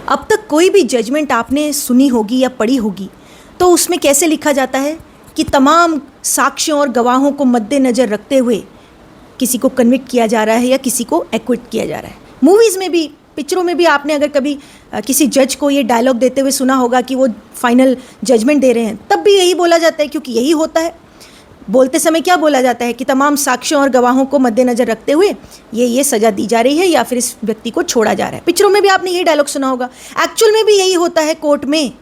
अब तक कोई भी जजमेंट आपने सुनी होगी या पढ़ी होगी तो उसमें कैसे लिखा जाता है कि तमाम साक्ष्यों और गवाहों को मद्देनज़र रखते हुए किसी को कन्विक्ट किया जा रहा है या किसी को एक्विट किया जा रहा है। मूवीज़ में भी, पिक्चरों में भी आपने अगर कभी किसी जज को ये डायलॉग देते हुए सुना होगा कि वो फाइनल जजमेंट दे रहे हैं, तब भी यही बोला जाता है, क्योंकि यही होता है। बोलते समय क्या बोला जाता है कि तमाम साक्ष्यों और गवाहों को मद्देनज़र रखते हुए ये सज़ा दी जा रही है या फिर इस व्यक्ति को छोड़ा जा रहा है। पिक्चरों में भी आपने यही डायलॉग सुना होगा। एक्चुअल में भी यही होता है। कोर्ट में,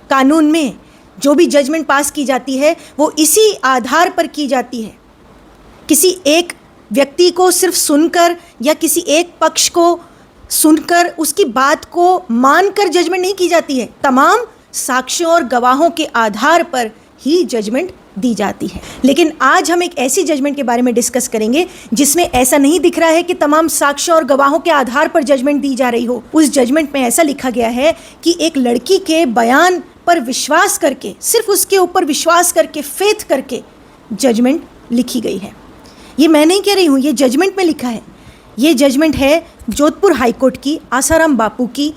कानून में जो भी जजमेंट पास की जाती है वो इसी आधार पर की जाती है। किसी एक व्यक्ति को सिर्फ सुनकर या किसी एक पक्ष को सुनकर उसकी बात को मानकर जजमेंट नहीं की जाती है। तमाम साक्ष्यों और गवाहों के आधार पर ही जजमेंट दी जाती है। लेकिन आज हम एक ऐसी जजमेंट के बारे में डिस्कस करेंगे जिसमें ऐसा नहीं दिख रहा है कि तमाम साक्ष्यों और गवाहों के आधार पर जजमेंट दी जा रही हो। उस जजमेंट में ऐसा लिखा गया है कि एक लड़की के बयान पर विश्वास करके, सिर्फ उसके ऊपर विश्वास करके, फेथ करके जजमेंट लिखी गई है। ये मैं नहीं कह रही हूँ, ये जजमेंट में लिखा है। ये जजमेंट है जोधपुर हाईकोर्ट की आसाराम बापू की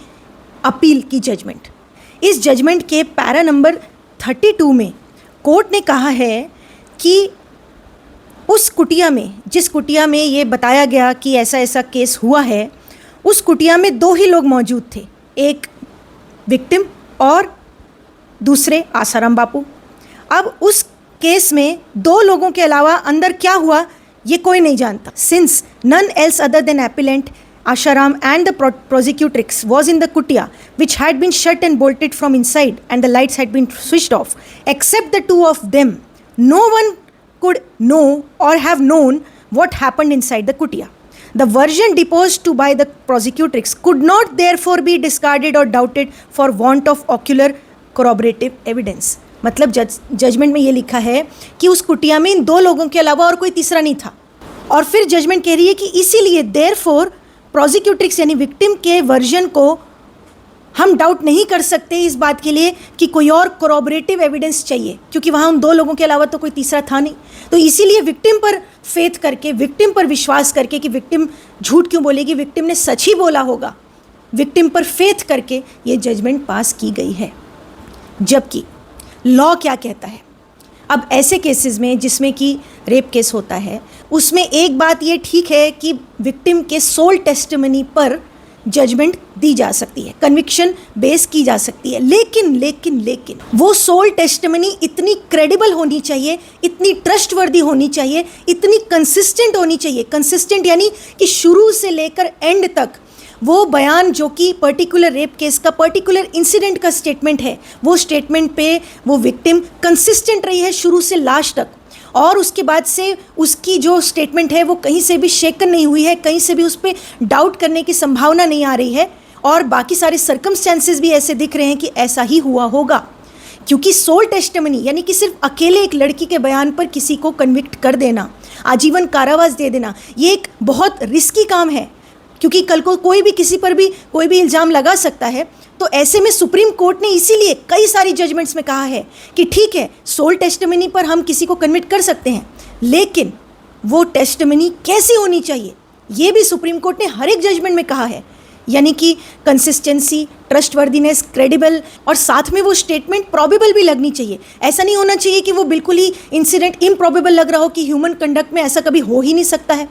अपील की जजमेंट। इस जजमेंट के पैरा नंबर 32 में कोर्ट ने कहा है कि उस कुटिया में, जिस कुटिया में ये बताया गया कि ऐसा ऐसा केस हुआ है, उस कुटिया में 2 ही लोग मौजूद थे, एक विक्टिम और दूसरे आसाराम बापू। अब उस केस में 2 लोगों के अलावा अंदर क्या हुआ ये कोई नहीं जानता। Since none else other than appellant Asharam and the prosecutrix was in the kutia which had been shut and bolted from inside and the lights had been switched off. Except the 2 of them, no one could know or have known what happened inside the kutia. The version deposed to by the prosecutrix could not therefore be discarded or doubted for want of ocular corroborative evidence. मतलब judgement में ये लिखा है कि उस कुटिया में इन 2 लोगों के अलावा और कोई तीसरा नहीं था। और फिर जजमेंट कह रही है कि इसीलिए देयरफॉर प्रोसिक्यूट्रिक्स यानी विक्टिम के वर्जन को हम डाउट नहीं कर सकते इस बात के लिए कि कोई और कोरोबरेटिव एविडेंस चाहिए, क्योंकि वहाँ उन 2 लोगों के अलावा तो कोई तीसरा था नहीं। तो इसीलिए विक्टिम पर फेथ करके, विक्टिम पर विश्वास करके कि विक्टिम झूठ क्यों बोलेगी, विक्टिम ने सच ही बोला होगा, विक्टिम पर फेथ करके ये जजमेंट पास की गई है। जबकि लॉ क्या कहता है? अब ऐसे केसेस में जिसमें कि रेप केस होता है, उसमें एक बात ये ठीक है कि विक्टिम के सोल टेस्टिमनी पर जजमेंट दी जा सकती है, कन्विक्शन बेस की जा सकती है। लेकिन वो सोल टेस्टिमनी इतनी क्रेडिबल होनी चाहिए, इतनी ट्रस्टवर्दी होनी चाहिए, इतनी कंसिस्टेंट होनी चाहिए। कंसिस्टेंट यानी कि शुरू से लेकर एंड तक वो बयान जो कि पर्टिकुलर रेप केस का, पर्टिकुलर इंसिडेंट का स्टेटमेंट है, वो स्टेटमेंट पे वो विक्टिम कंसिस्टेंट रही है शुरू से लास्ट तक, और उसके बाद से उसकी जो स्टेटमेंट है वो कहीं से भी शेकन नहीं हुई है, कहीं से भी उस पर डाउट करने की संभावना नहीं आ रही है, और बाकी सारे सर्कमस्टेंसेस भी ऐसे दिख रहे हैं कि ऐसा ही हुआ होगा। क्योंकि सोल टेस्टिमनी यानी कि सिर्फ अकेले एक लड़की के बयान पर किसी को कन्विक्ट कर देना, आजीवन कारावास दे देना, ये एक बहुत रिस्की काम है, क्योंकि कल को कोई भी किसी पर भी कोई भी इल्ज़ाम लगा सकता है। तो ऐसे में सुप्रीम कोर्ट ने इसीलिए कई सारी जजमेंट्स में कहा है कि ठीक है, सोल टेस्टिमनी पर हम किसी को कन्विक्ट कर सकते हैं, लेकिन वो टेस्टिमनी कैसी होनी चाहिए ये भी सुप्रीम कोर्ट ने हर एक जजमेंट में कहा है। यानी कि कंसिस्टेंसी, ट्रस्टवर्दीनेस, क्रेडिबल, और साथ में वो स्टेटमेंट प्रॉबेबल भी लगनी चाहिए। ऐसा नहीं होना चाहिए कि वो बिल्कुल ही इंसिडेंट इम्प्रॉबेबल लग रहा हो कि ह्यूमन कंडक्ट में ऐसा कभी हो ही नहीं सकता है।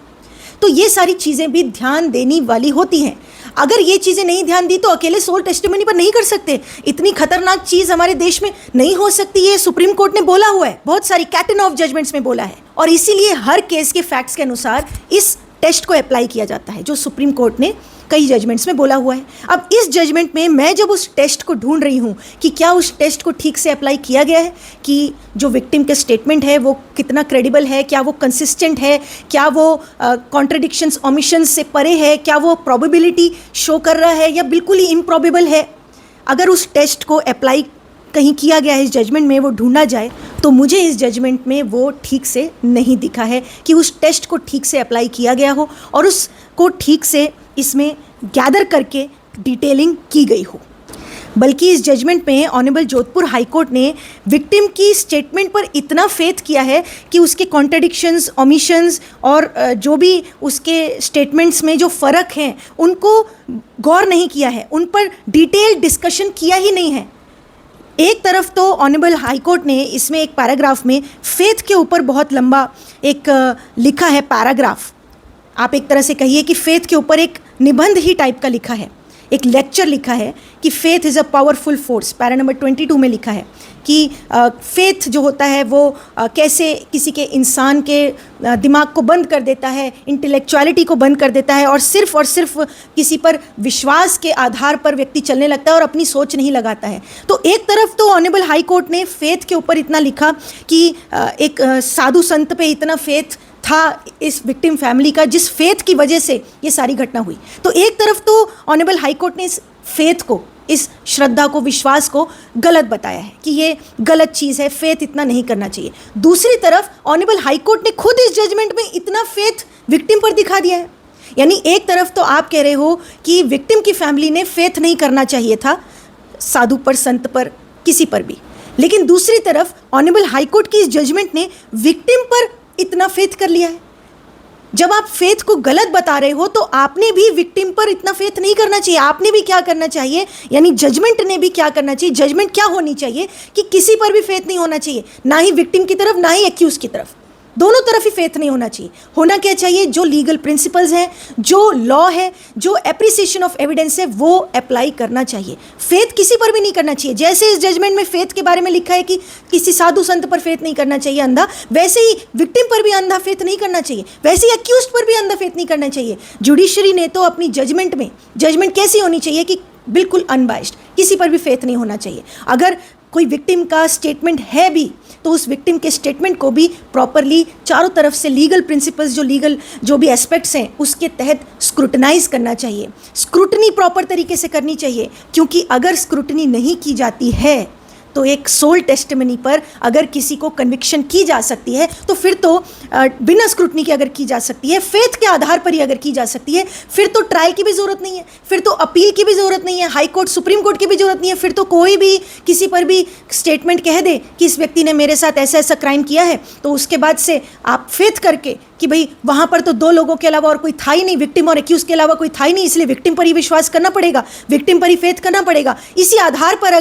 तो ये सारी चीज़ें भी ध्यान देने वाली होती हैं। अगर ये चीज़ें नहीं ध्यान दी तो अकेले सोल टेस्टिमनी पर नहीं कर सकते। इतनी खतरनाक चीज़ हमारे देश में नहीं हो सकती, ये सुप्रीम कोर्ट ने बोला हुआ है, बहुत सारी कैटन ऑफ जजमेंट्स में बोला है, और इसीलिए हर केस के फैक्ट्स के अनुसार इस टेस्ट को अप्लाई किया जाता है जो सुप्रीम कोर्ट ने कई जजमेंट्स में बोला हुआ है। अब इस जजमेंट में मैं जब उस टेस्ट को ढूंढ रही हूँ कि क्या उस टेस्ट को ठीक से अप्लाई किया गया है, कि जो विक्टिम का स्टेटमेंट है वो कितना क्रेडिबल है, क्या वो कंसिस्टेंट है, क्या वो कॉन्ट्रडिक्शंस, ओमिशंस से परे है, क्या वो प्रोबेबिलिटी शो कर रहा है या बिल्कुल ही इम्प्रॉबेबल है। अगर उस टेस्ट को अप्लाई कहीं किया गया है इस जजमेंट में, वो ढूंढा जाए, तो मुझे इस जजमेंट में वो ठीक से नहीं दिखा है कि उस टेस्ट को ठीक से अप्लाई किया गया हो और उसको ठीक से इसमें गैदर करके डिटेलिंग की गई हो। बल्कि इस जजमेंट में ऑनरेबल जोधपुर हाई कोर्ट ने विक्टिम की स्टेटमेंट पर इतना फेथ किया है कि उसके कॉन्ट्रडिक्शंस, ओमिशंस और जो भी उसके स्टेटमेंट्स में जो फ़र्क हैं उनको गौर नहीं किया है, उन पर डिटेल डिस्कशन किया ही नहीं है। एक तरफ तो ऑनरेबल हाई कोर्ट ने इसमें एक पैराग्राफ में फेथ के ऊपर बहुत लंबा एक लिखा है पैराग्राफ। आप एक तरह से कहिए कि फेथ के ऊपर एक निबंध ही टाइप का लिखा है, एक लेक्चर लिखा है कि faith is a powerful force. Para number 22 में लिखा है कि फेथ जो होता है वो कैसे किसी के इंसान के दिमाग को बंद कर देता है, इंटेलेक्चुअलिटी को बंद कर देता है और सिर्फ किसी पर विश्वास के आधार पर व्यक्ति चलने लगता है और अपनी सोच नहीं लगाता है। तो एक तरफ तो ऑनरेबल हाई कोर्ट ने फेथ के ऊपर इतना लिखा कि एक साधु संत पे इतना फेथ था इस विक्टिम फैमिली का, जिस फेथ की वजह से ये सारी घटना हुई। तो एक तरफ तो ऑनरेबल हाई कोर्ट ने इस फेथ को, इस श्रद्धा को, विश्वास को गलत बताया है कि ये गलत चीज़ है, फेथ इतना नहीं करना चाहिए। दूसरी तरफ ऑनरेबल हाई कोर्ट ने खुद इस जजमेंट में इतना फेथ विक्टिम पर दिखा दिया है। यानी एक तरफ तो आप कह रहे हो कि विक्टिम की फैमिली ने फेथ नहीं करना चाहिए था साधु पर, संत पर, किसी पर भी, लेकिन दूसरी तरफ ऑनरेबल हाई कोर्ट की इस जजमेंट ने विक्टिम पर इतना फेथ कर लिया है। जब आप फेथ को गलत बता रहे हो तो आपने भी विक्टिम पर इतना फेथ नहीं करना चाहिए। आपने भी क्या करना चाहिए, यानी जजमेंट ने भी क्या करना चाहिए, जजमेंट क्या होनी चाहिए कि किसी पर भी फेथ नहीं होना चाहिए, ना ही विक्टिम की तरफ ना ही एक्यूज की तरफ, दोनों तरफ ही फेथ नहीं होना चाहिए। होना क्या चाहिए, जो लीगल प्रिंसिपल्स हैं, जो लॉ है, जो एप्रिसिएशन ऑफ एविडेंस है, वो अप्लाई करना चाहिए। फेथ किसी पर भी नहीं करना चाहिए। जैसे इस जजमेंट में फेथ के बारे में लिखा है कि किसी साधु संत पर फेथ नहीं करना चाहिए अंधा, वैसे ही विक्टिम पर भी अंधा फेथ नहीं करना चाहिए, वैसे ही अक्यूज्ड पर भी अंधा फेथ नहीं करना चाहिए। जुडिशरी ने तो अपनी जजमेंट में, जजमेंट कैसी होनी चाहिए कि बिल्कुल अनबाइस्ड, किसी पर भी फेथ नहीं होना चाहिए। अगर कोई विक्टिम का स्टेटमेंट है भी तो उस विक्टिम के स्टेटमेंट को भी प्रॉपरली चारों तरफ से लीगल प्रिंसिपल्स, जो भी एस्पेक्ट्स हैं उसके तहत स्क्रूटनाइज करना चाहिए। स्क्रूटनी प्रॉपर तरीके से करनी चाहिए, क्योंकि अगर स्क्रूटनी नहीं की जाती है तो एक सोल टेस्टिमनी पर अगर किसी को कन्विक्शन की जा सकती है तो फिर तो बिना स्क्रूटनी के अगर की जा सकती है, फेथ के आधार पर ही अगर की जा सकती है, फिर तो ट्रायल की भी ज़रूरत नहीं है, फिर तो अपील की भी ज़रूरत नहीं है, हाई कोर्ट, सुप्रीम कोर्ट की भी ज़रूरत नहीं है। फिर तो कोई भी किसी पर भी स्टेटमेंट कह दे कि इस व्यक्ति ने मेरे साथ ऐसा ऐसा क्राइम किया है, तो उसके बाद से आप फेथ करके कि भाई वहाँ पर तो दो लोगों के अलावा और कोई था ही नहीं, विक्टिम और एक्यूज के अलावा कोई था ही नहीं, इसलिए विक्टिम पर ही विश्वास करना पड़ेगा, विक्टिम पर ही फेथ करना पड़ेगा। इसी आधार पर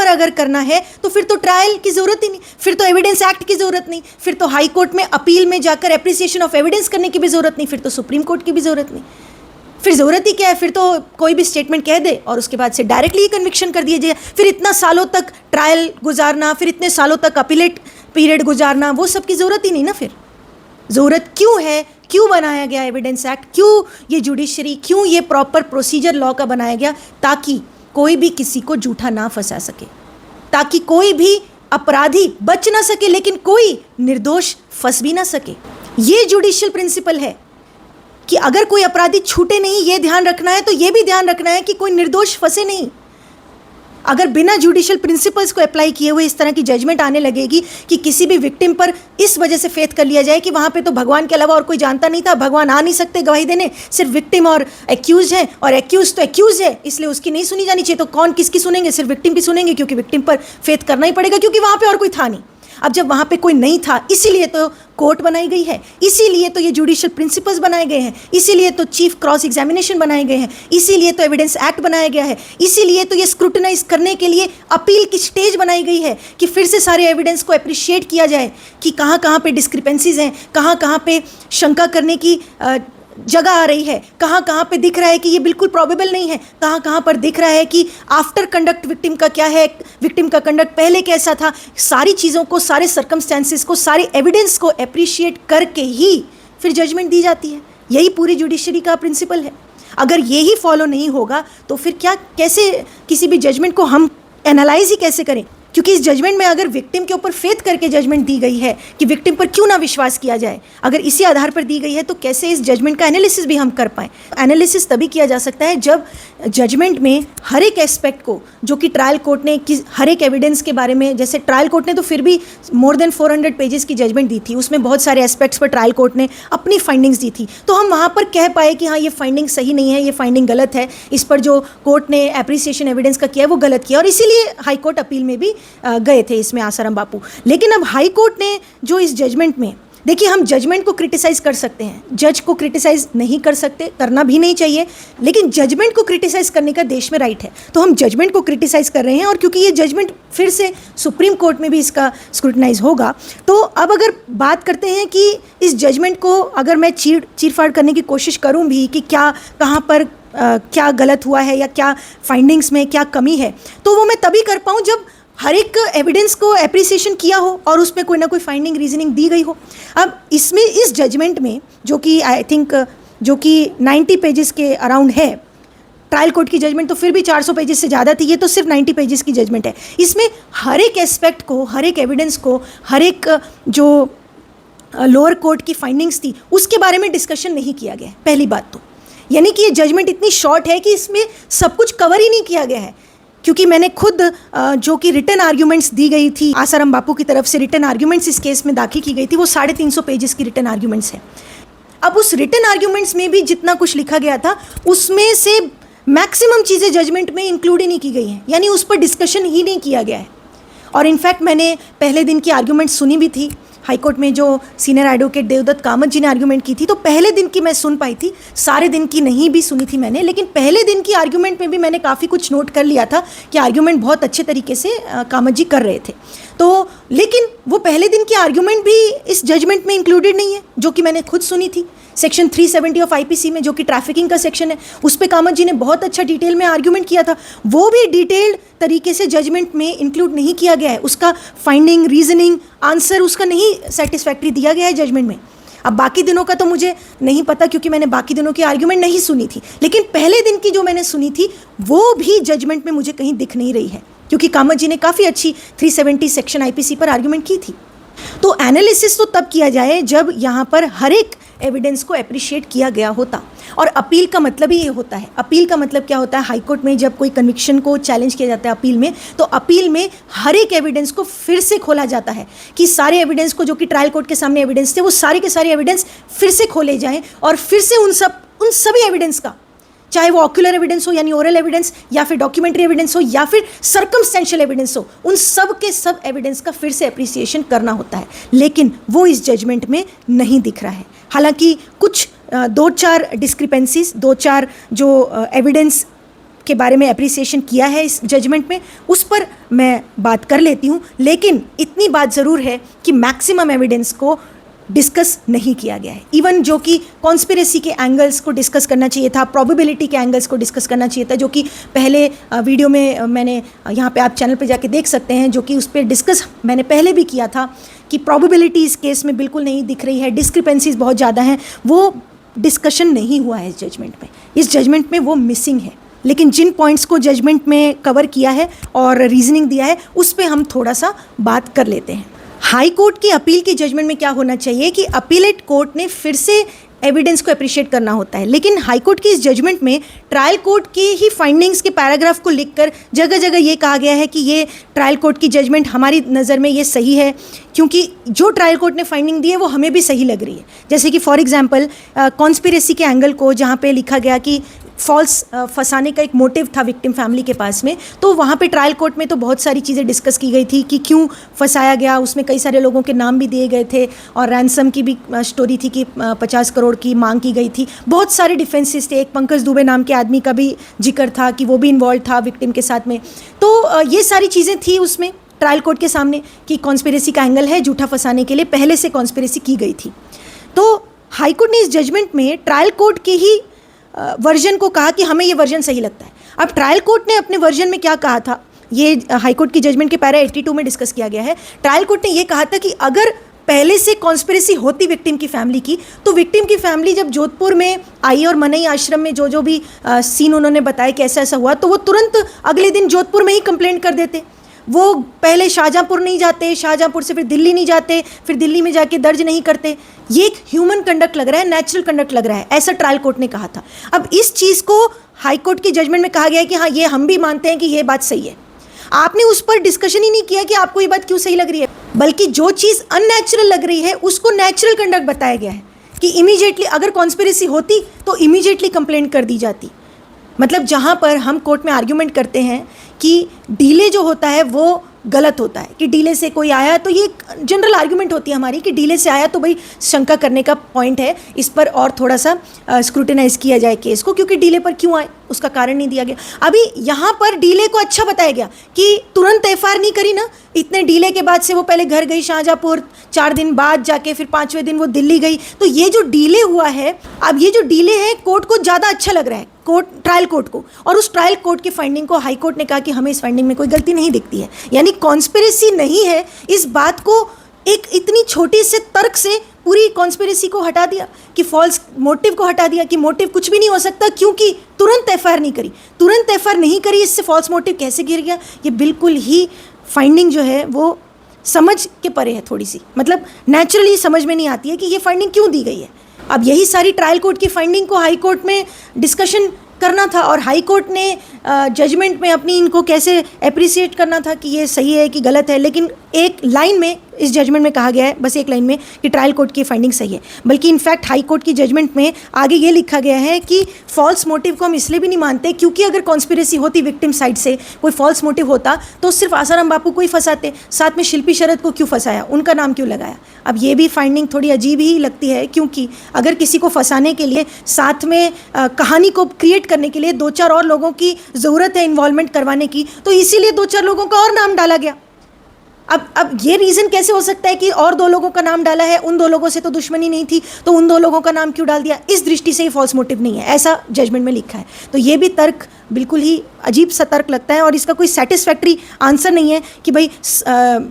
अगर करना है तो फिर तो ट्रायल की ज़रूरत ही नहीं, फिर तो एविडेंस एक्ट की ज़रूरत नहीं, फिर तो हाई कोर्ट में अपील में जाकर एप्रिसिएशन ऑफ एविडेंस करने की भी ज़रूरत नहीं, फिर तो सुप्रीम कोर्ट की भी ज़रूरत नहीं। फिर ज़रूरत ही क्या है, फिर तो कोई भी स्टेटमेंट कह दे और उसके बाद से डायरेक्टली कन्विक्शन कर दिया जाए। फिर इतना सालों तक ट्रायल गुजारना, फिर इतने सालों तक अपीलेट पीरियड गुजारना, वो सब की ज़रूरत ही नहीं ना। फिर ज़रूरत क्यों है, क्यों बनाया गया एविडेंस एक्ट, क्यों ये जुडिशरी, क्यों ये प्रॉपर प्रोसीजर लॉ का बनाया गया, ताकि कोई भी किसी को झूठा ना फंसा सके, ताकि कोई भी अपराधी बच ना सके लेकिन कोई निर्दोष फंस भी ना सके। ये जुडिशियल प्रिंसिपल है कि अगर कोई अपराधी छूटे नहीं, ये ध्यान रखना है, तो ये भी ध्यान रखना है कि कोई निर्दोष फंसे नहीं। अगर बिना जुडिशियल प्रिंसिपल्स को अप्लाई किए हुए इस तरह की जजमेंट आने लगेगी कि किसी भी विक्टिम पर इस वजह से फेथ कर लिया जाए कि वहाँ पे तो भगवान के अलावा और कोई जानता नहीं था, भगवान आ नहीं सकते गवाही देने, सिर्फ विक्टिम और एक्यूज हैं, और एक्यूज तो एक्यूज है इसलिए उसकी नहीं सुनी जानी चाहिए, तो कौन किसकी सुनेंगे, सिर्फ विक्टिम की सुनेंगे, क्योंकि विक्टिम पर फेथ करना ही पड़ेगा, क्योंकि वहाँ पर और कोई था नहीं। अब जब वहाँ पे कोई नहीं था, इसीलिए तो कोर्ट बनाई गई है, इसीलिए तो ये जुडिशियल प्रिंसिपल्स बनाए गए हैं, इसीलिए तो चीफ क्रॉस एग्जामिनेशन बनाए गए हैं, इसीलिए तो एविडेंस एक्ट बनाया गया है, इसीलिए तो ये स्क्रूटनाइज करने के लिए अपील की स्टेज बनाई गई है कि फिर से सारे एविडेंस को अप्रिशिएट किया जाए कि कहाँ कहाँ पे डिस्क्रिपेंसीज हैं, कहाँ कहाँ पे शंका करने की जगह आ रही है, कहाँ कहाँ पे दिख रहा है कि ये बिल्कुल प्रोबेबल नहीं है, कहाँ कहाँ पर दिख रहा है कि आफ्टर कंडक्ट विक्टिम का क्या है, विक्टिम का कंडक्ट पहले कैसा था। सारी चीज़ों को, सारे सर्कमस्टेंसेस को, सारे एविडेंस को अप्रिशिएट करके ही फिर जजमेंट दी जाती है। यही पूरी जुडिशरी का प्रिंसिपल है। अगर ये ही फॉलो नहीं होगा तो फिर क्या, कैसे किसी भी जजमेंट को हम एनालाइज ही कैसे करें। क्योंकि इस जजमेंट में अगर विक्टिम के ऊपर फेथ करके जजमेंट दी गई है कि विक्टिम पर क्यों ना विश्वास किया जाए, अगर इसी आधार पर दी गई है तो कैसे इस जजमेंट का एनालिसिस भी हम कर पाएँ। एनालिसिस तभी किया जा सकता है जब जजमेंट में हर एक एस्पेक्ट को, जो कि ट्रायल कोर्ट ने हर एक एविडेंस के बारे में, जैसे ट्रायल कोर्ट ने तो फिर भी मोर देन 400 पेजेस की जजमेंट दी थी, उसमें बहुत सारे एस्पेक्ट्स पर ट्रायल कोर्ट ने अपनी फाइंडिंग्स दी थी, तो हम वहाँ पर कह पाए कि हाँ ये फाइंडिंग सही नहीं है, ये फाइंडिंग गलत है, इस पर जो कोर्ट ने एप्रिसिएशन एविडेंस का किया है वो गलत किया, और इसीलिए हाई कोर्ट अपील में भी गए थे इसमें आसाराम बापू। लेकिन अब हाई कोर्ट ने जो इस जजमेंट में, देखिए हम जजमेंट को क्रिटिसाइज कर सकते हैं, जज को क्रिटिसाइज नहीं कर सकते, करना भी नहीं चाहिए, लेकिन जजमेंट को क्रिटिसाइज करने का देश में राइट है, तो हम जजमेंट को क्रिटिसाइज कर रहे हैं। और क्योंकि ये जजमेंट फिर से सुप्रीम कोर्ट में भी इसका स्क्रूटनाइज होगा, तो अब अगर बात करते हैं कि इस जजमेंट को अगर मैं चीर-फाड़ करने की कोशिश करूं भी कि क्या कहाँ पर क्या गलत हुआ है या क्या फाइंडिंग्स में क्या कमी है, तो वो मैं तभी कर पाऊँ जब हर एक एविडेंस को एप्रिसिएशन किया हो और उसमें कोई ना कोई फाइंडिंग रीजनिंग दी गई हो। अब इसमें इस जजमेंट में जो कि आई थिंक जो कि 90 पेजेस के अराउंड है, ट्रायल कोर्ट की जजमेंट तो फिर भी 400 पेजेस से ज़्यादा थी, ये तो सिर्फ 90 पेजेस की जजमेंट है। इसमें हर एक एस्पेक्ट को, हर एक एविडेंस को, हर एक जो लोअर कोर्ट की फाइंडिंग्स थी उसके बारे में डिस्कशन नहीं किया गया है, पहली बात तो। यानी कि ये जजमेंट इतनी शॉर्ट है कि इसमें सब कुछ कवर ही नहीं किया गया है, क्योंकि मैंने खुद जो कि रिटन आर्ग्यूमेंट्स दी गई थी आसाराम बापू की तरफ से, रिटन आर्ग्यूमेंट्स इस केस में दाखिल की गई थी, वो 350 पेजेस की रिटन आर्ग्यूमेंट्स है। अब उस रिटन आर्ग्यूमेंट्स में भी जितना कुछ लिखा गया था उसमें से मैक्सिमम चीज़ें जजमेंट में इंक्लूड ही नहीं की गई हैं, यानी उस पर डिस्कशन ही नहीं किया गया है। और इनफैक्ट मैंने पहले दिन की आर्ग्यूमेंट सुनी भी थी हाईकोर्ट में, जो सीनियर एडवोकेट देवदत्त कामत जी ने आर्ग्यूमेंट की थी, तो पहले दिन की मैं सुन पाई थी, सारे दिन की नहीं भी सुनी थी मैंने, लेकिन पहले दिन की आर्ग्यूमेंट में भी मैंने काफ़ी कुछ नोट कर लिया था कि आर्ग्यूमेंट बहुत अच्छे तरीके से कामत जी कर रहे थे। तो लेकिन वो पहले दिन की आर्ग्यूमेंट भी इस जजमेंट में इंक्लूडेड नहीं है, जो कि मैंने खुद सुनी थी। सेक्शन 370 ऑफ आईपीसी में, जो कि ट्रैफिकिंग का सेक्शन है, उस पर कामत जी ने बहुत अच्छा डिटेल में आर्ग्यूमेंट किया था, वो भी डिटेल्ड तरीके से जजमेंट में इंक्लूड नहीं किया गया है। उसका फाइंडिंग, रीजनिंग, आंसर उसका नहीं सेटिस्फैक्ट्री दिया गया है जजमेंट में। अब बाकी दिनों का तो मुझे नहीं पता, क्योंकि मैंने बाकी दिनों की आर्ग्यूमेंट नहीं सुनी थी, लेकिन पहले दिन की जो मैंने सुनी थी वो भी जजमेंट में मुझे कहीं दिख नहीं रही है, क्योंकि कामत जी ने काफ़ी अच्छी 370 सेक्शन आईपीसी पर आर्ग्यूमेंट की थी। तो एनालिसिस तो तब किया जाए जब यहाँ पर हर एक एविडेंस को अप्रिशिएट किया गया होता। और अपील का मतलब ही ये होता है। अपील का मतलब क्या होता है? हाईकोर्ट में जब कोई कन्विक्शन को चैलेंज किया जाता है अपील में, तो अपील में हर एक एविडेंस को फिर से खोला जाता है कि सारे एविडेंस को, जो कि ट्रायल कोर्ट के सामने एविडेंस थे, वो सारे के सारे एविडेंस फिर से खोले जाएँ और फिर से उन सभी एविडेंस का, चाहे वो ऑक्यूलर एविडेंस हो यानी ओरल एविडेंस, या फिर डॉक्यूमेंट्री एविडेंस हो, या फिर सर्कमस्टेंशियल एविडेंस हो, उन सब के सब एविडेंस का फिर से अप्रिसिएशन करना होता है। लेकिन वो इस जजमेंट में नहीं दिख रहा है। हालांकि कुछ 2-4 डिस्क्रिपेंसीज, 2-4 जो एविडेंस के बारे में अप्रिसिएशन किया है इस जजमेंट में, उस पर मैं बात कर लेती हूँ। लेकिन इतनी बात ज़रूर है कि मैक्सिमम एविडेंस को डिस्कस नहीं किया गया है। इवन जो कि कॉन्स्पिरेसी के एंगल्स को डिस्कस करना चाहिए था, प्रोबेबिलिटी के एंगल्स को डिस्कस करना चाहिए था, जो कि पहले वीडियो में मैंने यहाँ पे आप चैनल पे जाके देख सकते हैं, जो कि उस पर डिस्कस मैंने पहले भी किया था कि प्रोबेबिलिटी इस केस में बिल्कुल नहीं दिख रही है, डिस्क्रिपेंसीज बहुत ज़्यादा हैं। वो डिस्कशन नहीं हुआ है इस जजमेंट में। इस जजमेंट में वो मिसिंग है। लेकिन जिन पॉइंट्स को जजमेंट में कवर किया है और रीजनिंग दिया है, उस पर हम थोड़ा सा बात कर लेते हैं। हाई कोर्ट की अपील की जजमेंट में क्या होना चाहिए कि अपीलेट कोर्ट ने फिर से एविडेंस को अप्रिशिएट करना होता है। लेकिन हाई कोर्ट की इस जजमेंट में ट्रायल कोर्ट की ही फाइंडिंग्स के पैराग्राफ को लिखकर जगह जगह ये कहा गया है कि ये ट्रायल कोर्ट की जजमेंट हमारी नज़र में ये सही है, क्योंकि जो ट्रायल कोर्ट ने फाइंडिंग दी है वो हमें भी सही लग रही है। जैसे कि फॉर एग्जांपल कॉन्स्पिरेसी के एंगल को, जहाँ पे लिखा गया कि फॉल्स फंसाने का एक मोटिव था विक्टिम फैमिली के पास में, तो वहाँ पे ट्रायल कोर्ट में तो बहुत सारी चीज़ें डिस्कस की गई थी कि क्यों फंसाया गया। उसमें कई सारे लोगों के नाम भी दिए गए थे और रैंसम की भी स्टोरी थी कि 50 करोड़ की मांग की गई थी। बहुत सारे डिफेंसेस थे। एक पंकज दुबे नाम के आदमी का भी जिक्र था कि वो भी इन्वॉल्व था विक्टिम के साथ में। तो ये सारी चीज़ें थी उसमें ट्रायल कोर्ट के सामने कि कॉन्स्पिरेसी का एंगल है, झूठा फंसाने के लिए पहले से कॉन्स्पिरेसी की गई थी। तो हाईकोर्ट ने इस जजमेंट में ट्रायल कोर्ट के ही वर्जन को कहा कि हमें ये वर्जन सही लगता है। अब ट्रायल कोर्ट ने अपने वर्जन में क्या कहा था, ये हाईकोर्ट की जजमेंट के पैरा 82 में डिस्कस किया गया है। ट्रायल कोर्ट ने ये कहा था कि अगर पहले से कॉन्स्पिरेसी होती विक्टिम की फैमिली की, तो विक्टिम की फैमिली जब जोधपुर में आई और मनई आश्रम में जो भी सीन उन्होंने बताया कि ऐसा ऐसा हुआ, तो वो तुरंत अगले दिन जोधपुर में ही कंप्लेंट कर देते। वो पहले शाहजहाँपुर नहीं जाते, शाहजहाँपुर से फिर दिल्ली नहीं जाते, फिर दिल्ली में जाके दर्ज नहीं करते। ये एक ह्यूमन कंडक्ट लग रहा है, नेचुरल कंडक्ट लग रहा है, ऐसा ट्रायल कोर्ट ने कहा था। अब इस चीज़ को हाई कोर्ट की जजमेंट में कहा गया है कि हाँ ये हम भी मानते हैं कि ये बात सही है। आपने उस पर डिस्कशन ही नहीं किया कि आपको ये बात क्यों सही लग रही है, बल्कि जो चीज़ अननेचुरल लग रही है उसको नेचुरल कंडक्ट बताया गया है कि इमीडिएटली अगर कॉन्स्पिरेसी होती तो इमीडिएटली कंप्लेंट कर दी जाती। मतलब जहाँ पर हम कोर्ट में आर्ग्यूमेंट करते हैं कि डीले जो होता है वो गलत होता है, कि डीले से कोई आया, तो ये जनरल आर्ग्यूमेंट होती है हमारी कि डीले से आया तो भाई शंका करने का पॉइंट है, इस पर और थोड़ा सा स्क्रूटिनाइज किया जाए केस को, क्योंकि डीले पर क्यों आए उसका कारण नहीं दिया गया। अभी यहाँ पर डीले को अच्छा बताया गया कि तुरंत एफआईआर नहीं करी ना, इतने डीले के बाद से वो पहले घर गई शाहजहाँपुर, 4 दिन बाद जाके फिर 5वें दिन वो दिल्ली गई। तो ये जो डीले हुआ है, अब ये जो डीले है कोर्ट को ज़्यादा अच्छा लग रहा है, ट्रायल कोर्ट को, और उस ट्रायल कोर्ट की फाइंडिंग को हाई कोर्ट ने कहा कि हमें इस फाइंडिंग में कोई गलती नहीं दिखती है, यानी कॉन्स्पिरेसी नहीं है। इस बात को एक इतनी छोटी से तर्क से पूरी कॉन्स्पिरेसी को हटा दिया, कि फॉल्स मोटिव को हटा दिया, कि मोटिव कुछ भी नहीं हो सकता क्योंकि तुरंत एफआईआर नहीं करी, तुरंत एफआईआर नहीं करी, इससे फॉल्स मोटिव कैसे गिर गया। ये बिल्कुल ही फाइंडिंग जो है वो समझ के परे है, थोड़ी सी मतलब नेचुरली समझ में नहीं आती है कि ये फाइंडिंग क्यों दी गई है। अब यही सारी ट्रायल कोर्ट की फाइंडिंग को हाई कोर्ट में डिस्कशन करना था, और हाई कोर्ट ने जजमेंट में अपनी इनको कैसे अप्रिसिएट करना था कि ये सही है कि गलत है। लेकिन एक लाइन में इस जजमेंट में कहा गया है, बस एक लाइन में, कि ट्रायल कोर्ट की फाइंडिंग सही है। बल्कि इनफैक्ट हाई कोर्ट की जजमेंट में आगे ये लिखा गया है कि फॉल्स मोटिव को हम इसलिए भी नहीं मानते क्योंकि अगर कॉन्स्पिरेसी होती विक्टिम साइड से, कोई फॉल्स मोटिव होता तो सिर्फ आसाराम बापू को ही फंसाते, साथ में शिल्पी शरद को क्यों फंसाया, उनका नाम क्यों लगाया। अब ये भी फाइंडिंग थोड़ी अजीब ही लगती है, क्योंकि अगर किसी को फंसाने के लिए साथ में कहानी को क्रिएट करने के लिए 2-4 और लोगों की ज़रूरत है इन्वॉल्वमेंट करवाने की, तो इसीलिए 2-4 लोगों का और नाम डाला गया। अब ये रीज़न कैसे हो सकता है कि और 2 लोगों का नाम डाला है, उन 2 लोगों से तो दुश्मनी नहीं थी, तो उन 2 लोगों का नाम क्यों डाल दिया। इस दृष्टि से ये फॉल्स मोटिव नहीं है, ऐसा जजमेंट में लिखा है। तो ये भी तर्क बिल्कुल ही अजीब सा तर्क लगता है, और इसका कोई सेटिस्फैक्ट्री आंसर नहीं है कि भाई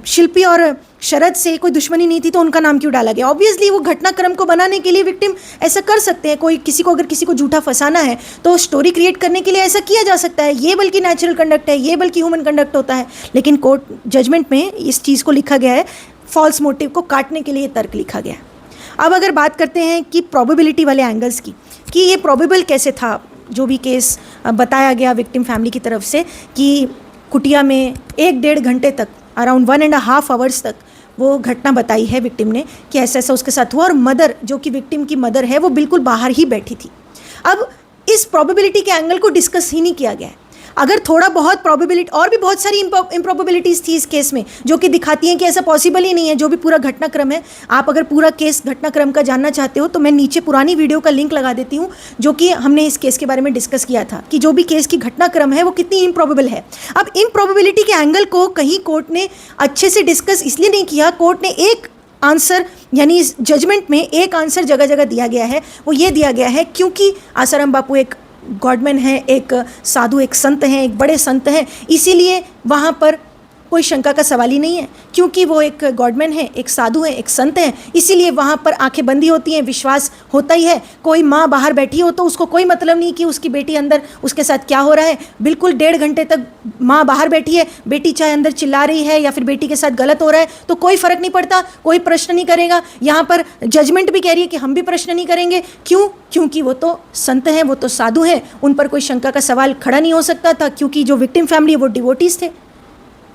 शिल्पी और शरद से कोई दुश्मनी नहीं थी तो उनका नाम क्यों डाला गया। ऑब्वियसली वो घटनाक्रम को बनाने के लिए विक्टिम ऐसा कर सकते हैं, कोई किसी को अगर किसी को झूठा फंसाना है तो स्टोरी क्रिएट करने के लिए ऐसा किया जा सकता है। ये बल्कि नेचुरल कंडक्ट है, ये बल्कि ह्यूमन कंडक्ट होता है। लेकिन कोर्ट जजमेंट में इस चीज़ को लिखा गया है, फॉल्स मोटिव को काटने के लिए तर्क लिखा गया है। अब अगर बात करते हैं कि प्रोबेबिलिटी वाले एंगल्स की, कि ये प्रोबेबल कैसे था, जो भी केस बताया गया विक्टिम फैमिली की तरफ से कि कुटिया में 1-1.5 घंटे तक, अराउंड 1.5 आवर्स तक वो घटना बताई है विक्टिम ने कि ऐसा ऐसा उसके साथ हुआ, और मदर जो कि विक्टिम की मदर है वो बिल्कुल बाहर ही बैठी थी। अब इस प्रोबेबिलिटी के एंगल को डिस्कस ही नहीं किया गया है। अगर थोड़ा बहुत प्रोबेबिलिटी, और भी बहुत सारी इम्प्रोबेबिलिटीज़ थी इस केस में जो कि दिखाती हैं कि ऐसा पॉसिबल ही नहीं है, जो भी पूरा घटनाक्रम है। आप अगर पूरा केस घटनाक्रम का जानना चाहते हो तो मैं नीचे पुरानी वीडियो का लिंक लगा देती हूँ, जो कि हमने इस केस के बारे में डिस्कस किया था कि जो भी केस की घटनाक्रम है वो कितनी इम्प्रोबेबल है। अब इम्प्रोबेबिलिटी के एंगल को कहीं कोर्ट ने अच्छे से डिस्कस इसलिए नहीं किया, कोर्ट ने एक आंसर, यानी इस जजमेंट में एक आंसर जगह जगह दिया गया है। वो ये दिया गया है क्योंकि आसाराम बापू एक गॉडमैन है, एक साधु, एक संत हैं, एक बड़े संत हैं, इसीलिए वहाँ पर कोई शंका का सवाल ही नहीं है। क्योंकि वो एक गॉडमैन है, एक साधु है, एक संत है, इसीलिए वहाँ पर आंखें बंदी होती हैं, विश्वास होता ही है। कोई माँ बाहर बैठी हो तो उसको कोई मतलब नहीं कि उसकी बेटी अंदर उसके साथ क्या हो रहा है। बिल्कुल 1.5 घंटे तक माँ बाहर बैठी है, बेटी चाहे अंदर चिल्ला रही है या फिर बेटी के साथ गलत हो रहा है तो कोई फ़र्क नहीं पड़ता, कोई प्रश्न नहीं करेगा। यहाँ पर जजमेंट भी कह रही है कि हम भी प्रश्न नहीं करेंगे। क्यों? क्योंकि वो तो संत हैं, वो तो साधु हैं, उन पर कोई शंका का सवाल खड़ा नहीं हो सकता था, क्योंकि जो विक्टिम फैमिली है वो डिवोटीज थे।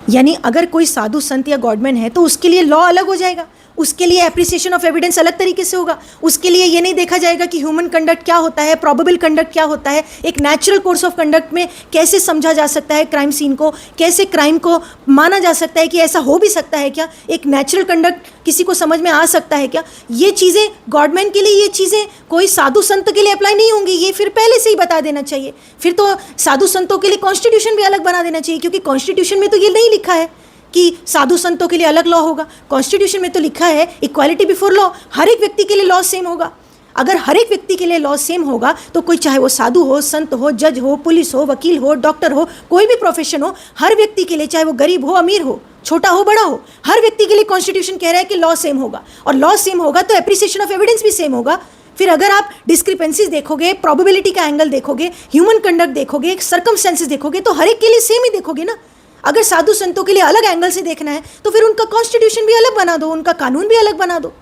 यानी अगर कोई साधु संत या गॉडमैन है तो उसके लिए लॉ अलग हो जाएगा, उसके लिए एप्रिसिएशन ऑफ एविडेंस अलग तरीके से होगा। उसके लिए ये नहीं देखा जाएगा कि ह्यूमन कंडक्ट क्या होता है, प्रोबेबल कंडक्ट क्या होता है, एक नेचुरल कोर्स ऑफ कंडक्ट में कैसे समझा जा सकता है क्राइम सीन को, कैसे क्राइम को माना जा सकता है कि ऐसा हो भी सकता है क्या, एक नेचुरल कंडक्ट किसी को समझ में आ सकता है क्या। ये चीज़ें गॉडमैन के लिए, ये चीज़ें कोई साधु संत के लिए अप्लाई नहीं होंगी, ये फिर पहले से ही बता देना चाहिए। फिर तो साधु संतों के लिए कॉन्स्टिट्यूशन भी अलग बना देना चाहिए, क्योंकि कॉन्स्टिट्यूशन में तो ये नहीं लिखा है कि साधु संतों के लिए अलग लॉ होगा। कॉन्स्टिट्यूशन में तो लिखा है इक्वालिटी बिफोर लॉ, हर एक व्यक्ति के लिए लॉ सेम होगा। अगर हर एक व्यक्ति के लिए लॉ सेम होगा तो कोई चाहे वो साधु हो, संत हो, जज हो, पुलिस हो, वकील हो, डॉक्टर हो, कोई भी प्रोफेशन हो, हर व्यक्ति के लिए, चाहे वो गरीब हो, अमीर हो, छोटा हो, बड़ा हो, हर व्यक्ति के लिए कॉन्स्टिट्यूशन कह रहा है कि लॉ सेम होगा। और लॉ सेम होगा तो एप्रिसिएशन ऑफ एविडेंस भी सेम होगा। फिर अगर आप डिस्क्रिपेंसीज देखोगे, प्रोबेबिलिटी का एंगल देखोगे, ह्यूमन कंडक्ट देखोगे, सर्कमस्टेंसेस देखोगे, तो हर एक के लिए सेम ही देखोगे ना। अगर साधु संतों के लिए अलग एंगल से देखना है तो फिर उनका कॉन्स्टिट्यूशन भी अलग बना दो, उनका कानून भी अलग बना दो।